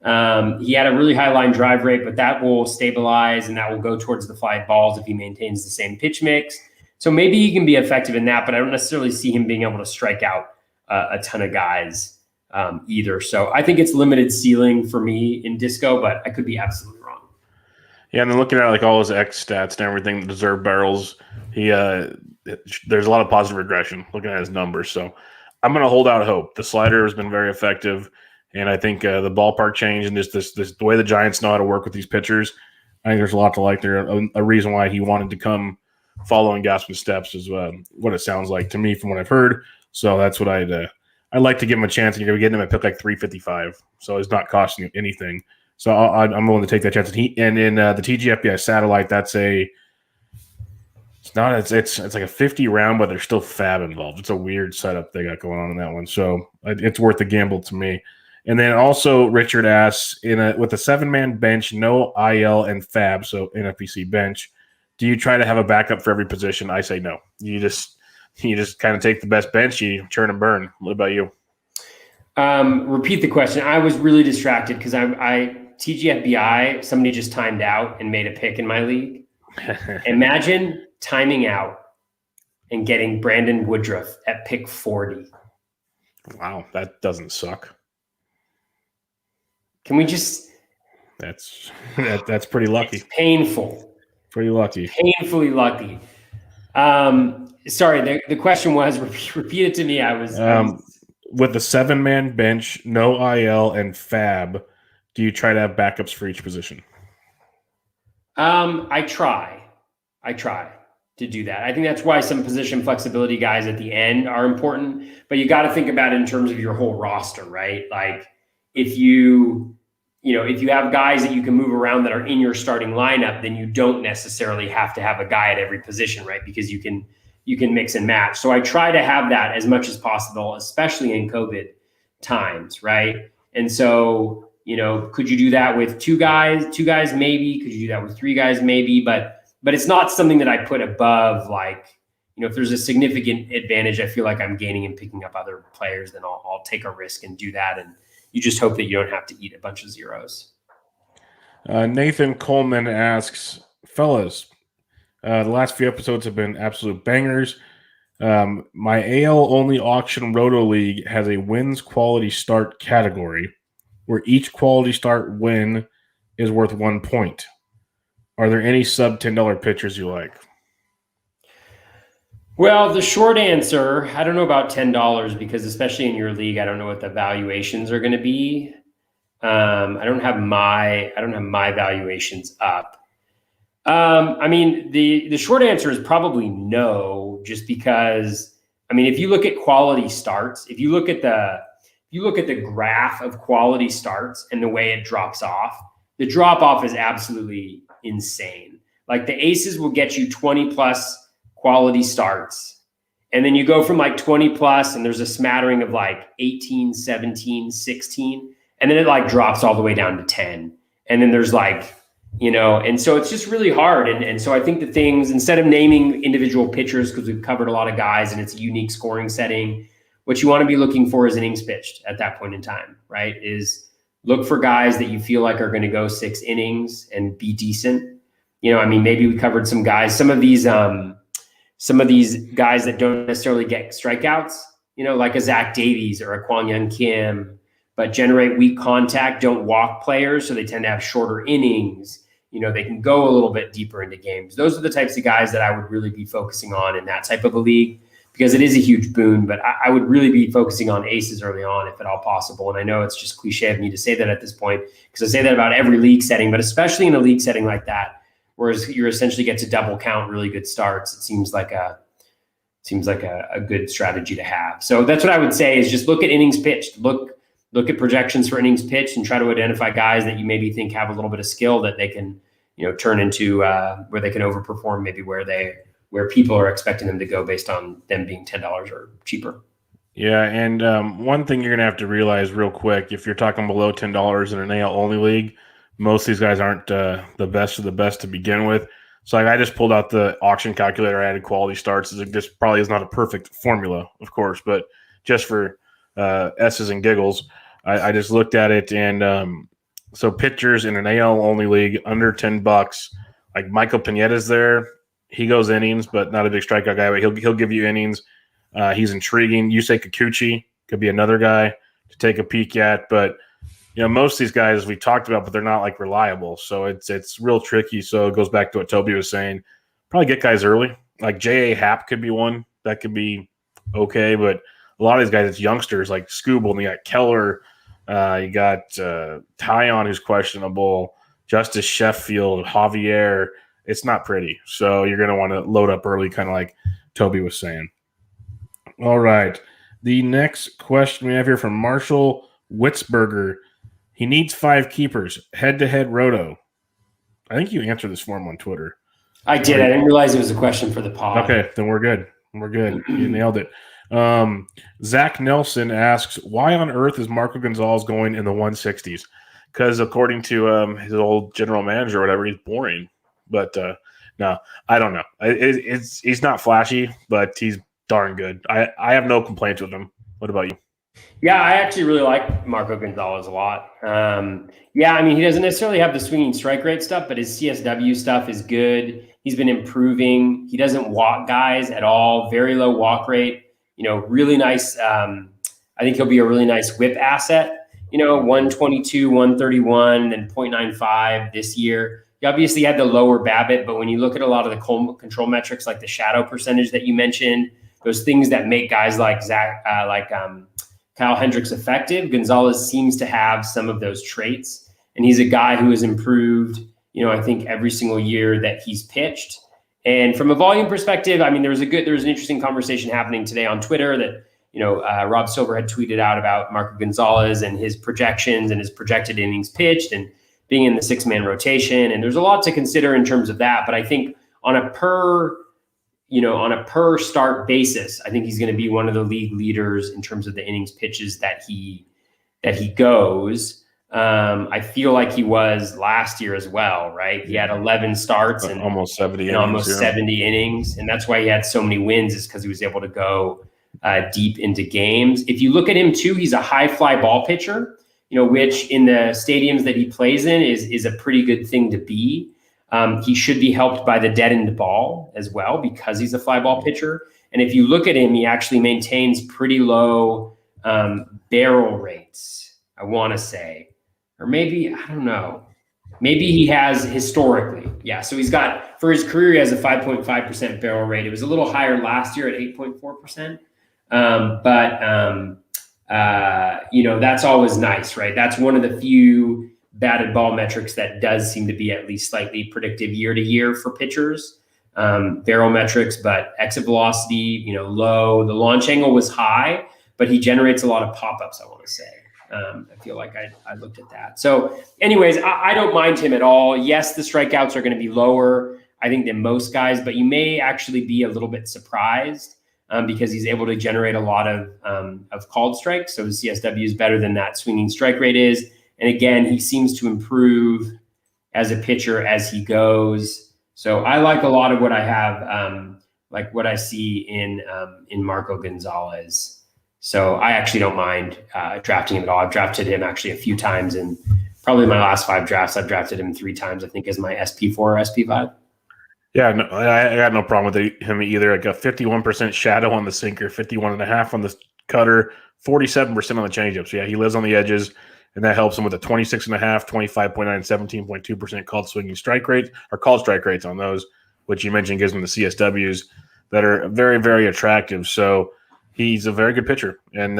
He had a really high line drive rate, but that will stabilize and that will go towards the fly balls if he maintains the same pitch mix. So maybe he can be effective in that, but I don't necessarily see him being able to strike out a ton of guys either. So I think it's limited ceiling for me in Disco, but I could be absolutely wrong. Yeah, and then looking at all his X stats and everything, deserved barrels, there's a lot of positive regression looking at his numbers. So I'm going to hold out hope. The slider has been very effective, and I think the ballpark change and just this the way the Giants know how to work with these pitchers, I think there's a lot to like there. A reason why he wanted to come following Gausman's steps is what it sounds like to me from what I've heard. So that's what I'd like to give him a chance, and you're getting him at pick like 355, so it's not costing you anything. So I'm willing to take that chance. And in the TGFBI satellite, it's like a 50 round, but there's still fab involved. It's a weird setup they got going on in that one, so it's worth the gamble to me. And then also Richard asks, with a 7-man bench, no IL and fab, so NFBC bench, do you try to have a backup for every position? I say no. You just kind of take the best bench, you churn and burn. What about you? Repeat the question. I was really distracted because I TGFBI, somebody just timed out and made a pick in my league. Imagine timing out and getting Brandon Woodruff at pick 40. Wow, that doesn't suck. Can we just? That's pretty lucky. It's painful. Pretty lucky. Painfully lucky. Sorry, the question was repeat it to me. I was with the 7-man bench, no IL and fab. Do you try to have backups for each position? I try to do that. I think that's why some position flexibility guys at the end are important, but you got to think about it in terms of your whole roster, right? Like if you have guys that you can move around that are in your starting lineup, then you don't necessarily have to have a guy at every position, right? Because you can mix and match. So I try to have that as much as possible, especially in COVID times, right? And so, could you do that with two guys maybe? Could you do that with 3 guys maybe? But it's not something that I put above, like, if there's a significant advantage, I feel like I'm gaining and picking up other players, then I'll take a risk and do that. And you just hope that you don't have to eat a bunch of zeros. Nathan Coleman asks, fellas, the last few episodes have been absolute bangers. My AL only auction Roto League has a wins quality start category where each quality start win is worth 1 point. Are there any sub $10 pitchers you like? Well, the short answer, I don't know about $10 because especially in your league, I don't know what the valuations are going to be. I don't have my valuations up. The short answer is probably no, just because, I mean, if you look at quality starts, if you look at the graph of quality starts and the way it drops off, the drop off is absolutely insane. Like the aces will get you 20 plus quality starts. And then you go from like 20 plus and there's a smattering of like 18, 17, 16. And then it like drops all the way down to 10. And then there's like, and so it's just really hard. And so I think the things, instead of naming individual pitchers, because we've covered a lot of guys and it's a unique scoring setting, what you want to be looking for is innings pitched at that point in time, right? Is look for guys that you feel like are going to go 6 innings and be decent. Maybe we covered some guys, some of these guys that don't necessarily get strikeouts, like a Zach Davies or a Kwang Kim, but generate weak contact, don't walk players. So they tend to have shorter innings. They can go a little bit deeper into games. Those are the types of guys that I would really be focusing on in that type of a league, because it is a huge boon, but I would really be focusing on aces early on if at all possible. And I know it's just cliche of me to say that at this point, because I say that about every league setting, but especially in a league setting like that, whereas you essentially get to double count really good starts, it seems like a good strategy to have. So that's what I would say, is just look at innings pitched, look at projections for innings pitched, and try to identify guys that you maybe think have a little bit of skill that they can, turn into where they can overperform, maybe where people are expecting them to go based on them being $10 or cheaper. Yeah, and one thing you're going to have to realize real quick, if you're talking below $10 in an AL only league, most of these guys aren't the best of the best to begin with. So I just pulled out the auction calculator, added quality starts. This probably is not a perfect formula, of course, but just for S's and giggles, I just looked at it, and so pitchers in an AL only league under $10, like Michael Pineda's there. He goes innings, but not a big strikeout guy, but he'll give you innings. He's intriguing. Yusei Kikuchi could be another guy to take a peek at, but most of these guys we talked about, but they're not like reliable, so it's real tricky. So it goes back to what Toby was saying. Probably get guys early, like J.A. Happ could be one that could be okay, but a lot of these guys, it's youngsters like Scooble, and you got Keller, you got Tyon, who's questionable, Justice Sheffield, Javier. It's not pretty. So you're going to want to load up early, kind of like Toby was saying. All right. The next question we have here from Marshall Witzberger. He needs 5 keepers, head-to-head roto. I think you answered this for him on Twitter. I did. I didn't realize it was a question for the pod. Okay, then we're good. We're good. You nailed it. Zach Nelson asks, why on earth is Marco Gonzalez going in the 160s? Because according to his old general manager or whatever, he's boring. But no, I don't know. He's not flashy, but he's darn good. I have no complaints with him. What about you? Yeah, I actually really like Marco Gonzalez a lot. He doesn't necessarily have the swinging strike rate stuff, but his CSW stuff is good. He's been improving. He doesn't walk guys at all. Very low walk rate. Really nice. I think he'll be a really nice whip asset. 122, 131, and 0.95 this year. He obviously had the lower BABIP, but when you look at a lot of the control metrics, like the shadow percentage that you mentioned, those things that make guys like Kyle Hendricks effective, Gonzalez seems to have some of those traits. And he's a guy who has improved, I think every single year that he's pitched. And from a volume perspective, there was an interesting conversation happening today on Twitter that, Rob Silver had tweeted out about Marco Gonzalez and his projections and his projected innings pitched and being in the 6-man rotation. And there's a lot to consider in terms of that. But I think on a per start basis, I think he's going to be one of the league leaders in terms of the innings pitches that he goes. I feel like he was last year as well, right? He had 11 starts and almost 70 70 innings. And that's why he had so many wins, is because he was able to go deep into games. If you look at him too, he's a high fly ball pitcher, which in the stadiums that he plays in is a pretty good thing to be. He should be helped by the deadened ball as well, because he's a fly ball pitcher. And if you look at him, he actually maintains pretty low barrel rates, I want to say. Or maybe, I don't know. Maybe he has historically. Yeah, so he's got, for his career, he has a 5.5% barrel rate. It was a little higher last year at 8.4%. That's always nice, right? That's one of the few batted ball metrics that does seem to be at least slightly predictive year to year for pitchers. barrel metrics, but exit velocity, low. The launch angle was high, but he generates a lot of pop-ups, I want to say. I feel like I looked at that. So anyways, I don't mind him at all. Yes, the strikeouts are going to be lower, I think, than most guys, but you may actually be a little bit surprised because he's able to generate a lot of called strikes. So the CSW is better than that swinging strike rate is. And again, he seems to improve as a pitcher as he goes. So I like a lot of what I have, like what I see in Marco Gonzalez. So I actually don't mind drafting him at all. I've drafted him actually a few times, and probably my last 5 drafts, I've drafted him 3 times, I think, as my SP4 or SP5. Yeah, no, I got no problem with him either. Like a 51% shadow on the sinker, 51.5 on the cutter, 47% on the changeup. So yeah, he lives on the edges, and that helps him with a 26.5, 25.9, 17.2% called swinging strike rate, or called strike rates on those, which you mentioned gives him the CSWs that are very, very attractive. So he's a very good pitcher, and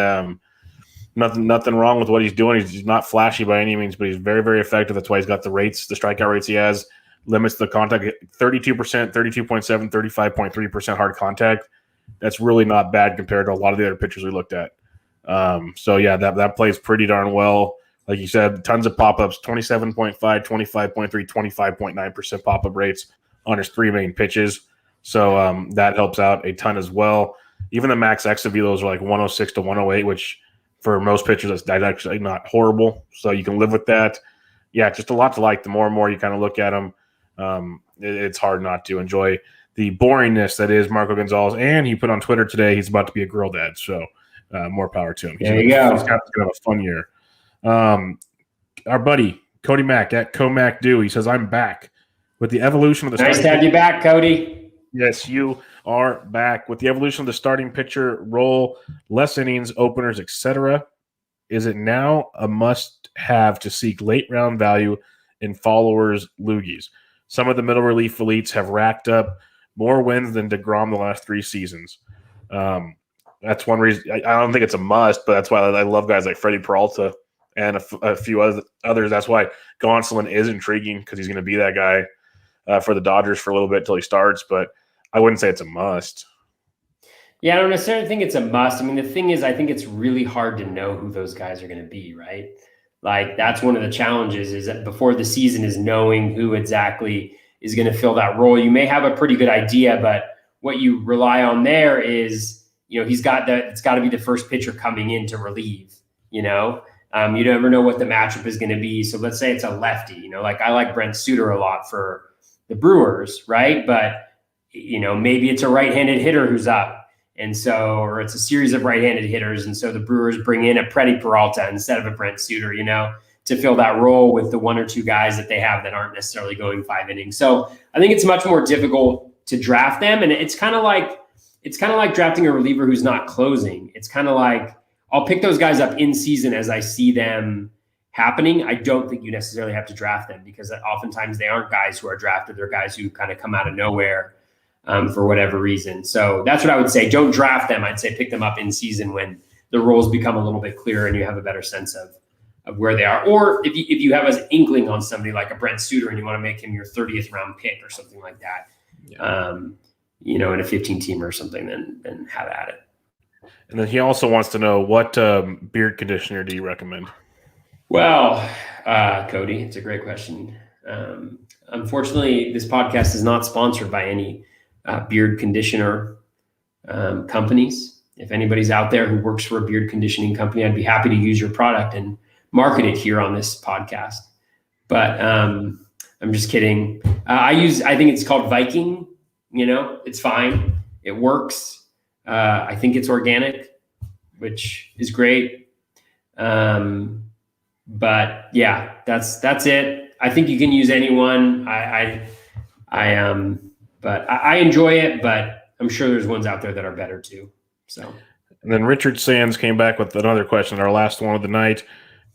nothing wrong with what he's doing. He's not flashy by any means, but he's very, very effective. That's why he's got the strikeout rates he has. Limits the contact 32%, 32.7, 35.3% hard contact. That's really not bad compared to a lot of the other pitchers we looked at. So yeah, that plays pretty darn well. Like you said, tons of pop-ups, 27.5, 25.3, 25.9% pop-up rates on his 3 main pitches. So that helps out a ton as well. Even the max exit velos are like 106 to 108, which for most pitchers, that's actually not horrible. So you can live with that. Yeah, just a lot to like. The more and more you kind of look at them, it's hard not to enjoy the boringness that is Marco Gonzalez. And he put on Twitter today he's about to be a girl dad. So more power to him. There you go. He's going to have a fun year. Our buddy, Cody Mack, at CoMacDo, he says, I'm back with the evolution of the Nice to have you back, Cody. Yes, you are back with the evolution of the starting pitcher role, less innings, openers, etc. Is it now a must-have to seek late-round value in followers' loogies? Some of the middle relief elites have racked up more wins than DeGrom the last 3 seasons. That's one reason. I don't think it's a must, but that's why I love guys like Freddie Peralta and a few others. That's why Gonsolin is intriguing, because he's going to be that guy for the Dodgers for a little bit until he starts, but I wouldn't say it's a must. Yeah, I don't necessarily think it's a must. I mean, the thing is, I think it's really hard to know who those guys are going to be, right? Like, that's one of the challenges, is that before the season is knowing who exactly is going to fill that role. You may have a pretty good idea, but what you rely on there is, it's got to be the first pitcher coming in to relieve, you never know what the matchup is going to be. So let's say it's a lefty, like I like Brent Suter a lot for the Brewers, right? But maybe it's a right-handed hitter who's up. And so, or it's a series of right-handed hitters. And so the Brewers bring in a Freddie Peralta instead of a Brent Suter, to fill that role with the 1 or 2 guys that they have that aren't necessarily going 5 innings. So I think it's much more difficult to draft them. And it's kind of like drafting a reliever who's not closing. It's kind of like, I'll pick those guys up in season as I see them happening. I don't think you necessarily have to draft them, because oftentimes they aren't guys who are drafted. They're guys who kind of come out of nowhere for whatever reason. So that's what I would say. Don't draft them. I'd say pick them up in season when the roles become a little bit clearer and you have a better sense of where they are. Or if you have an inkling on somebody like a Brent Suter and you want to make him your 30th round pick or something like that, in a 15-teamer or something, then have at it. And then he also wants to know, what beard conditioner do you recommend? Well, Cody, it's a great question. Unfortunately, this podcast is not sponsored by any beard conditioner companies. If anybody's out there who works for a beard conditioning company, I'd be happy to use your product and market it here on this podcast. But I'm just kidding. I think it's called Viking. It's fine. It works. I think it's organic, which is great. But yeah, that's it. I think you can use anyone. But I enjoy it, but I'm sure there's ones out there that are better too. So. And then Richard Sands came back with another question, our last one of the night.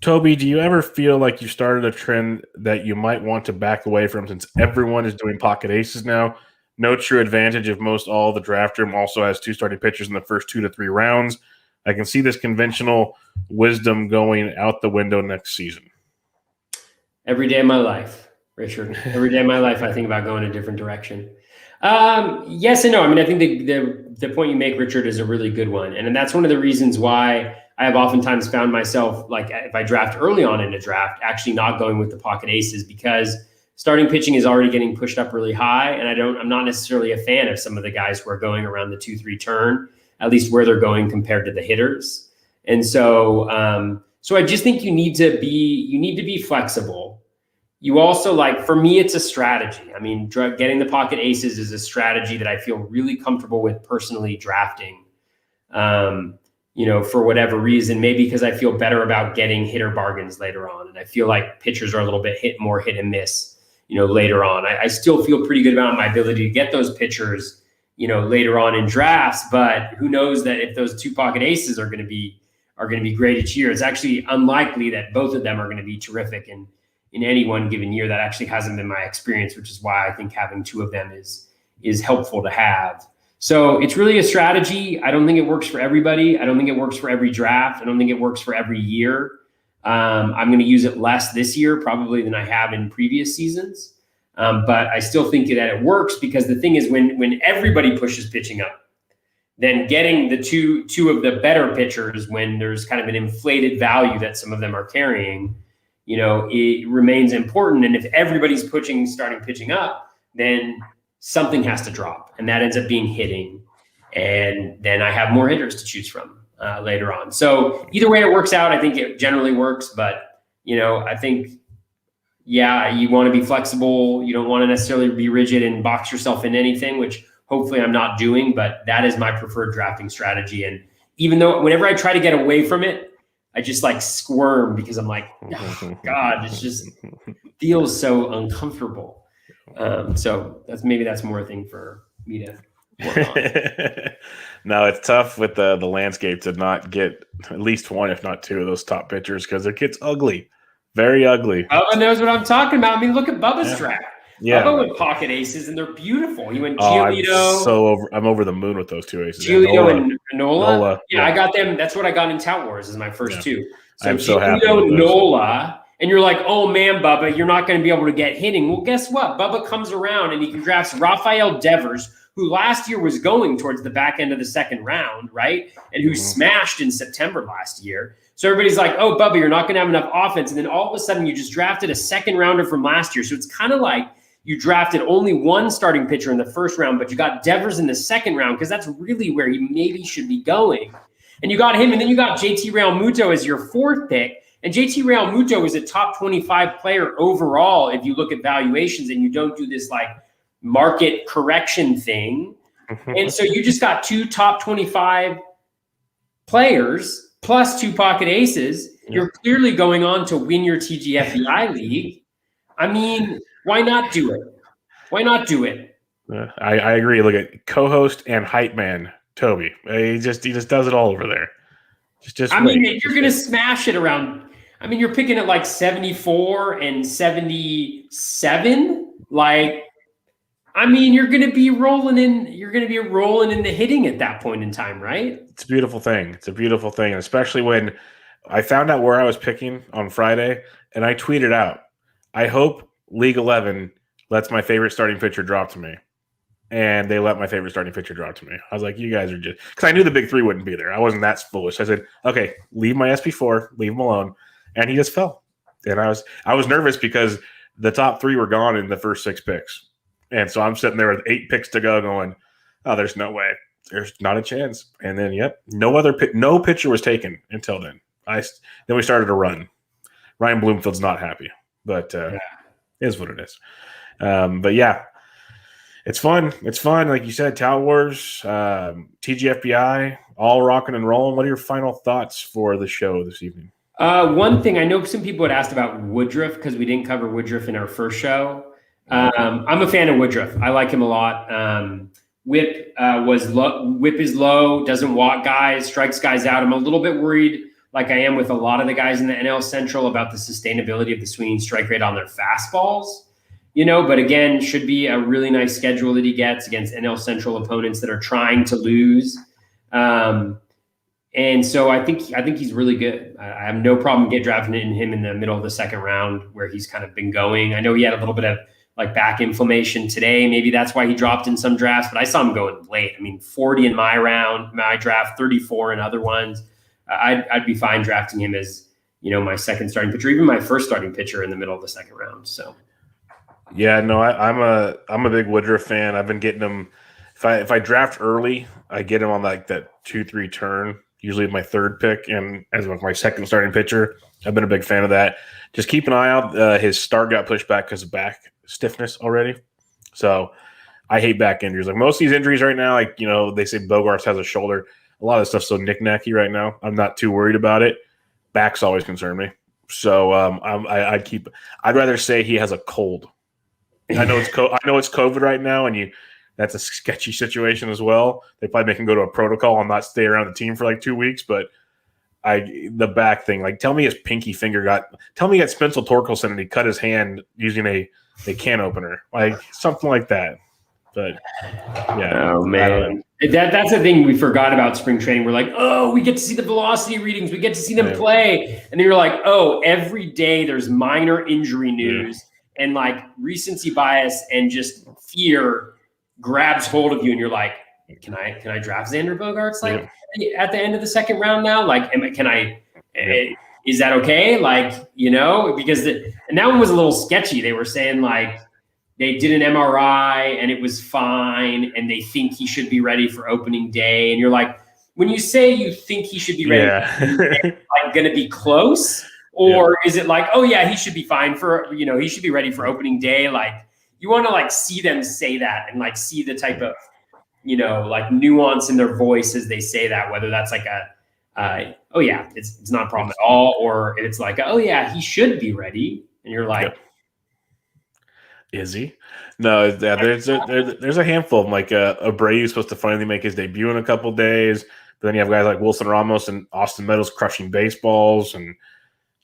Toby, do you ever feel like you started a trend that you might want to back away from, since everyone is doing pocket aces now? No true advantage if most all the draft room also has 2 starting pitchers in the first 2 to 3 rounds. I can see this conventional wisdom going out the window next season. Every day of my life, Richard. Every day of my life, I think about going a different direction. Yes and no. I mean, I think the point you make, Richard, is a really good one. And that's one of the reasons why I have oftentimes found myself, like if I draft early on in a draft, actually not going with the pocket aces, because starting pitching is already getting pushed up really high. And I'm not necessarily a fan of some of the guys who are going around the 2-3 turn, at least where they're going compared to the hitters. And so I just think you need to be flexible. You also, like, for me, it's a strategy. I mean, getting the pocket aces is a strategy that I feel really comfortable with personally drafting, for whatever reason, maybe because I feel better about getting hitter bargains later on. And I feel like pitchers are a little bit more hit and miss, later on. I still feel pretty good about my ability to get those pitchers, later on in drafts, but who knows that if those 2 pocket aces are going to be great each year. It's actually unlikely that both of them are going to be terrific in any one given year. That actually hasn't been my experience, which is why I think having 2 of them is helpful to have. So it's really a strategy. I don't think it works for everybody. I don't think it works for every draft. I don't think it works for every year. I'm going to use it less this year probably than I have in previous seasons. But I still think that it works, because the thing is, when everybody pushes pitching up, then getting the two of the better pitchers when there's kind of an inflated value that some of them are carrying, it remains important. And if everybody's starting pitching up, then something has to drop, and that ends up being hitting. And then I have more hitters to choose from later on. So either way it works out, I think it generally works. But, I think, you want to be flexible. You don't want to necessarily be rigid and box yourself in anything, which hopefully I'm not doing, but that is my preferred drafting strategy. And even though whenever I try to get away from it, I just like squirm, because I'm like, oh, God, it just feels so uncomfortable. So that's more a thing for me to work on. No, it's tough with the landscape to not get at least 1, if not 2 of those top pitchers, because it gets ugly, very ugly. Bubba knows what I'm talking about. I mean, look at Bubba's draft. Yeah, Bubba with pocket aces, and they're beautiful. He went Giolito. I'm over the moon with those 2 aces. Giolito and Nola. Yeah, I got them. That's what I got in Tout Wars as my first 2. So I'm so happy with those. Nola, and you're like, oh man, Bubba, you're not going to be able to get hitting. Well, guess what? Bubba comes around and he drafts Rafael Devers, who last year was going towards the back end of the 2nd round, right? And who smashed in September last year. So everybody's like, oh, Bubba, you're not going to have enough offense. And then all of a sudden you just drafted a 2nd rounder from last year. So it's kind of like you drafted only 1 starting pitcher in the 1st round, but you got Devers in the 2nd round, because that's really where he maybe should be going. And you got him, and then you got JT Realmuto as your 4th pick. And JT Realmuto is a top 25 player overall if you look at valuations and you don't do this like market correction thing. And so you just got 2 top 25 players plus 2 pocket aces. You're clearly going on to win your TGFBI league. I mean, why not do it? Why not do it? I agree. Look at co-host and hype man Toby. He just does it all over there. Just I mean, you're going to smash it around. I mean, you're picking at like 74 and 77. Like, I mean, you're going to be rolling in. You're going to be rolling in the hitting at that point in time, right? It's a beautiful thing. It's a beautiful thing, and especially when I found out where I was picking on Friday, and I tweeted out, I hope League 11 lets my favorite starting pitcher drop to me. And they let my favorite starting pitcher drop to me. I was like, you guys are just – because I knew the big 3 wouldn't be there. I wasn't that foolish. I said, okay, leave my SP4, leave him alone. And he just fell. And I was nervous because the top 3 were gone in the first 6 picks. And so I'm sitting there with 8 picks to go going, oh, there's no way. There's not a chance. And then, no pitcher was taken until then. Then we started to run. Ryan Bloomfield's not happy. But it is what it is. But, yeah. It's fun. It's fun. Like you said, Tout Wars, TGFBI, all rocking and rolling. What are your final thoughts for the show this evening? One thing, I know some people had asked about Woodruff because we didn't cover Woodruff in our first show. I'm a fan of Woodruff. I like him a lot. Whip is low, doesn't walk guys, strikes guys out. I'm a little bit worried, like I am with a lot of the guys in the NL Central, about the sustainability of the swinging strike rate on their fastballs. But again, should be a really nice schedule that he gets against NL Central opponents that are trying to lose. And so I think he's really good. I have no problem drafting him in the middle of the 2nd round where he's kind of been going. I know he had a little bit of like back inflammation today. Maybe that's why he dropped in some drafts, but I saw him going late. I mean, 40 in my draft, 34 in other ones. I'd be fine drafting him as, my second starting pitcher, even my first starting pitcher in the middle of the second round. So, yeah, no, I'm a big Woodruff fan. I've been getting him. If I draft early, I get him on like that 2-3 turn, usually my third pick, and as my second starting pitcher. I've been a big fan of that. Just keep an eye out. His start got pushed back because of back stiffness already. So I hate back injuries. Like most of these injuries right now, like they say Bogarts has a shoulder. A lot of stuff's so knick-knacky right now. I'm not too worried about it. Backs always concern me. So I'd rather say he has a cold. I know it's COVID right now, and that's a sketchy situation as well. They probably make him go to a protocol and not stay around the team for like 2 weeks. But the back thing, like tell me his pinky finger tell me he got Spencer Torkelson and he cut his hand using a can opener, like something like that. But yeah, oh man, that's the thing we forgot about spring training. We're like, oh, we get to see the velocity readings, we get to see them play, and then you're like, oh, every day there's minor injury news, and like recency bias and just fear grabs hold of you, and you're like, can I draft Xander Bogaerts at the end of the second round now? Like, can I? Is that okay? Like, because and that one was a little sketchy. They were saying like they did an MRI and it was fine, and they think he should be ready for opening day. And you're like, when you say you think he should be ready, like going to be close, or is it like, oh yeah, he should be fine for he should be ready for opening day? Like you want to like see them say that and like see the type of like nuance in their voice as they say that, whether that's like oh yeah, it's not a problem at all, or it's like, oh yeah, he should be ready, and you're like, is he? No, there's a handful of them. Like Abreu's supposed to finally make his debut in a couple days, but then you have guys like Wilson Ramos and Austin Meadows crushing baseballs, and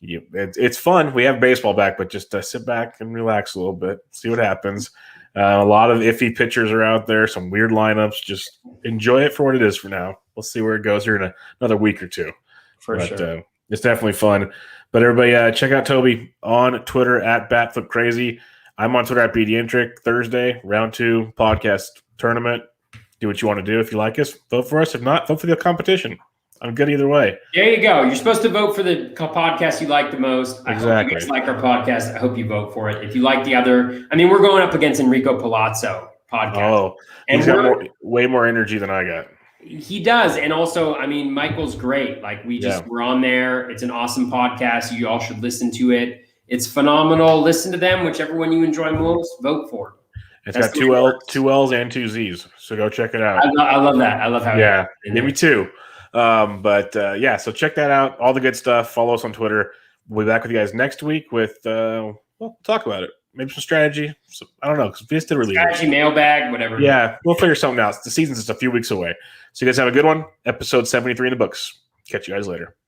it's fun. We have baseball back, but just sit back and relax a little bit, see what happens. A lot of iffy pitchers are out there, some weird lineups. Just enjoy it for what it is for now. We'll see where it goes here in another week or two. Sure. It's definitely fun. But everybody, check out Toby on Twitter at BatFlipCrazy. I'm on Twitter at BDintric. Thursday, round 2 podcast tournament. Do what you want to do. If you like us, vote for us. If not, vote for the competition. I'm good either way. There you go. You're supposed to vote for the podcast you like the most. Exactly. I hope you guys like our podcast. I hope you vote for it. If you like the other, we're going up against Enrico Palazzo podcast. Oh, he's got way more energy than I got. He does. And also, Michael's great. Like we're on there. It's an awesome podcast. You all should listen to it. It's phenomenal. Listen to them, whichever one you enjoy most, vote for. It's got two L's and 2 Z's. So go check it out. I love that. I love how me too. So check that out. All the good stuff. Follow us on Twitter. We'll be back with you guys next week with we'll talk about it. Maybe some strategy. I don't know, because we still really strategy, mailbag, whatever. Yeah, we'll figure something out. The season's just a few weeks away. So you guys have a good one. Episode 73 in the books. Catch you guys later.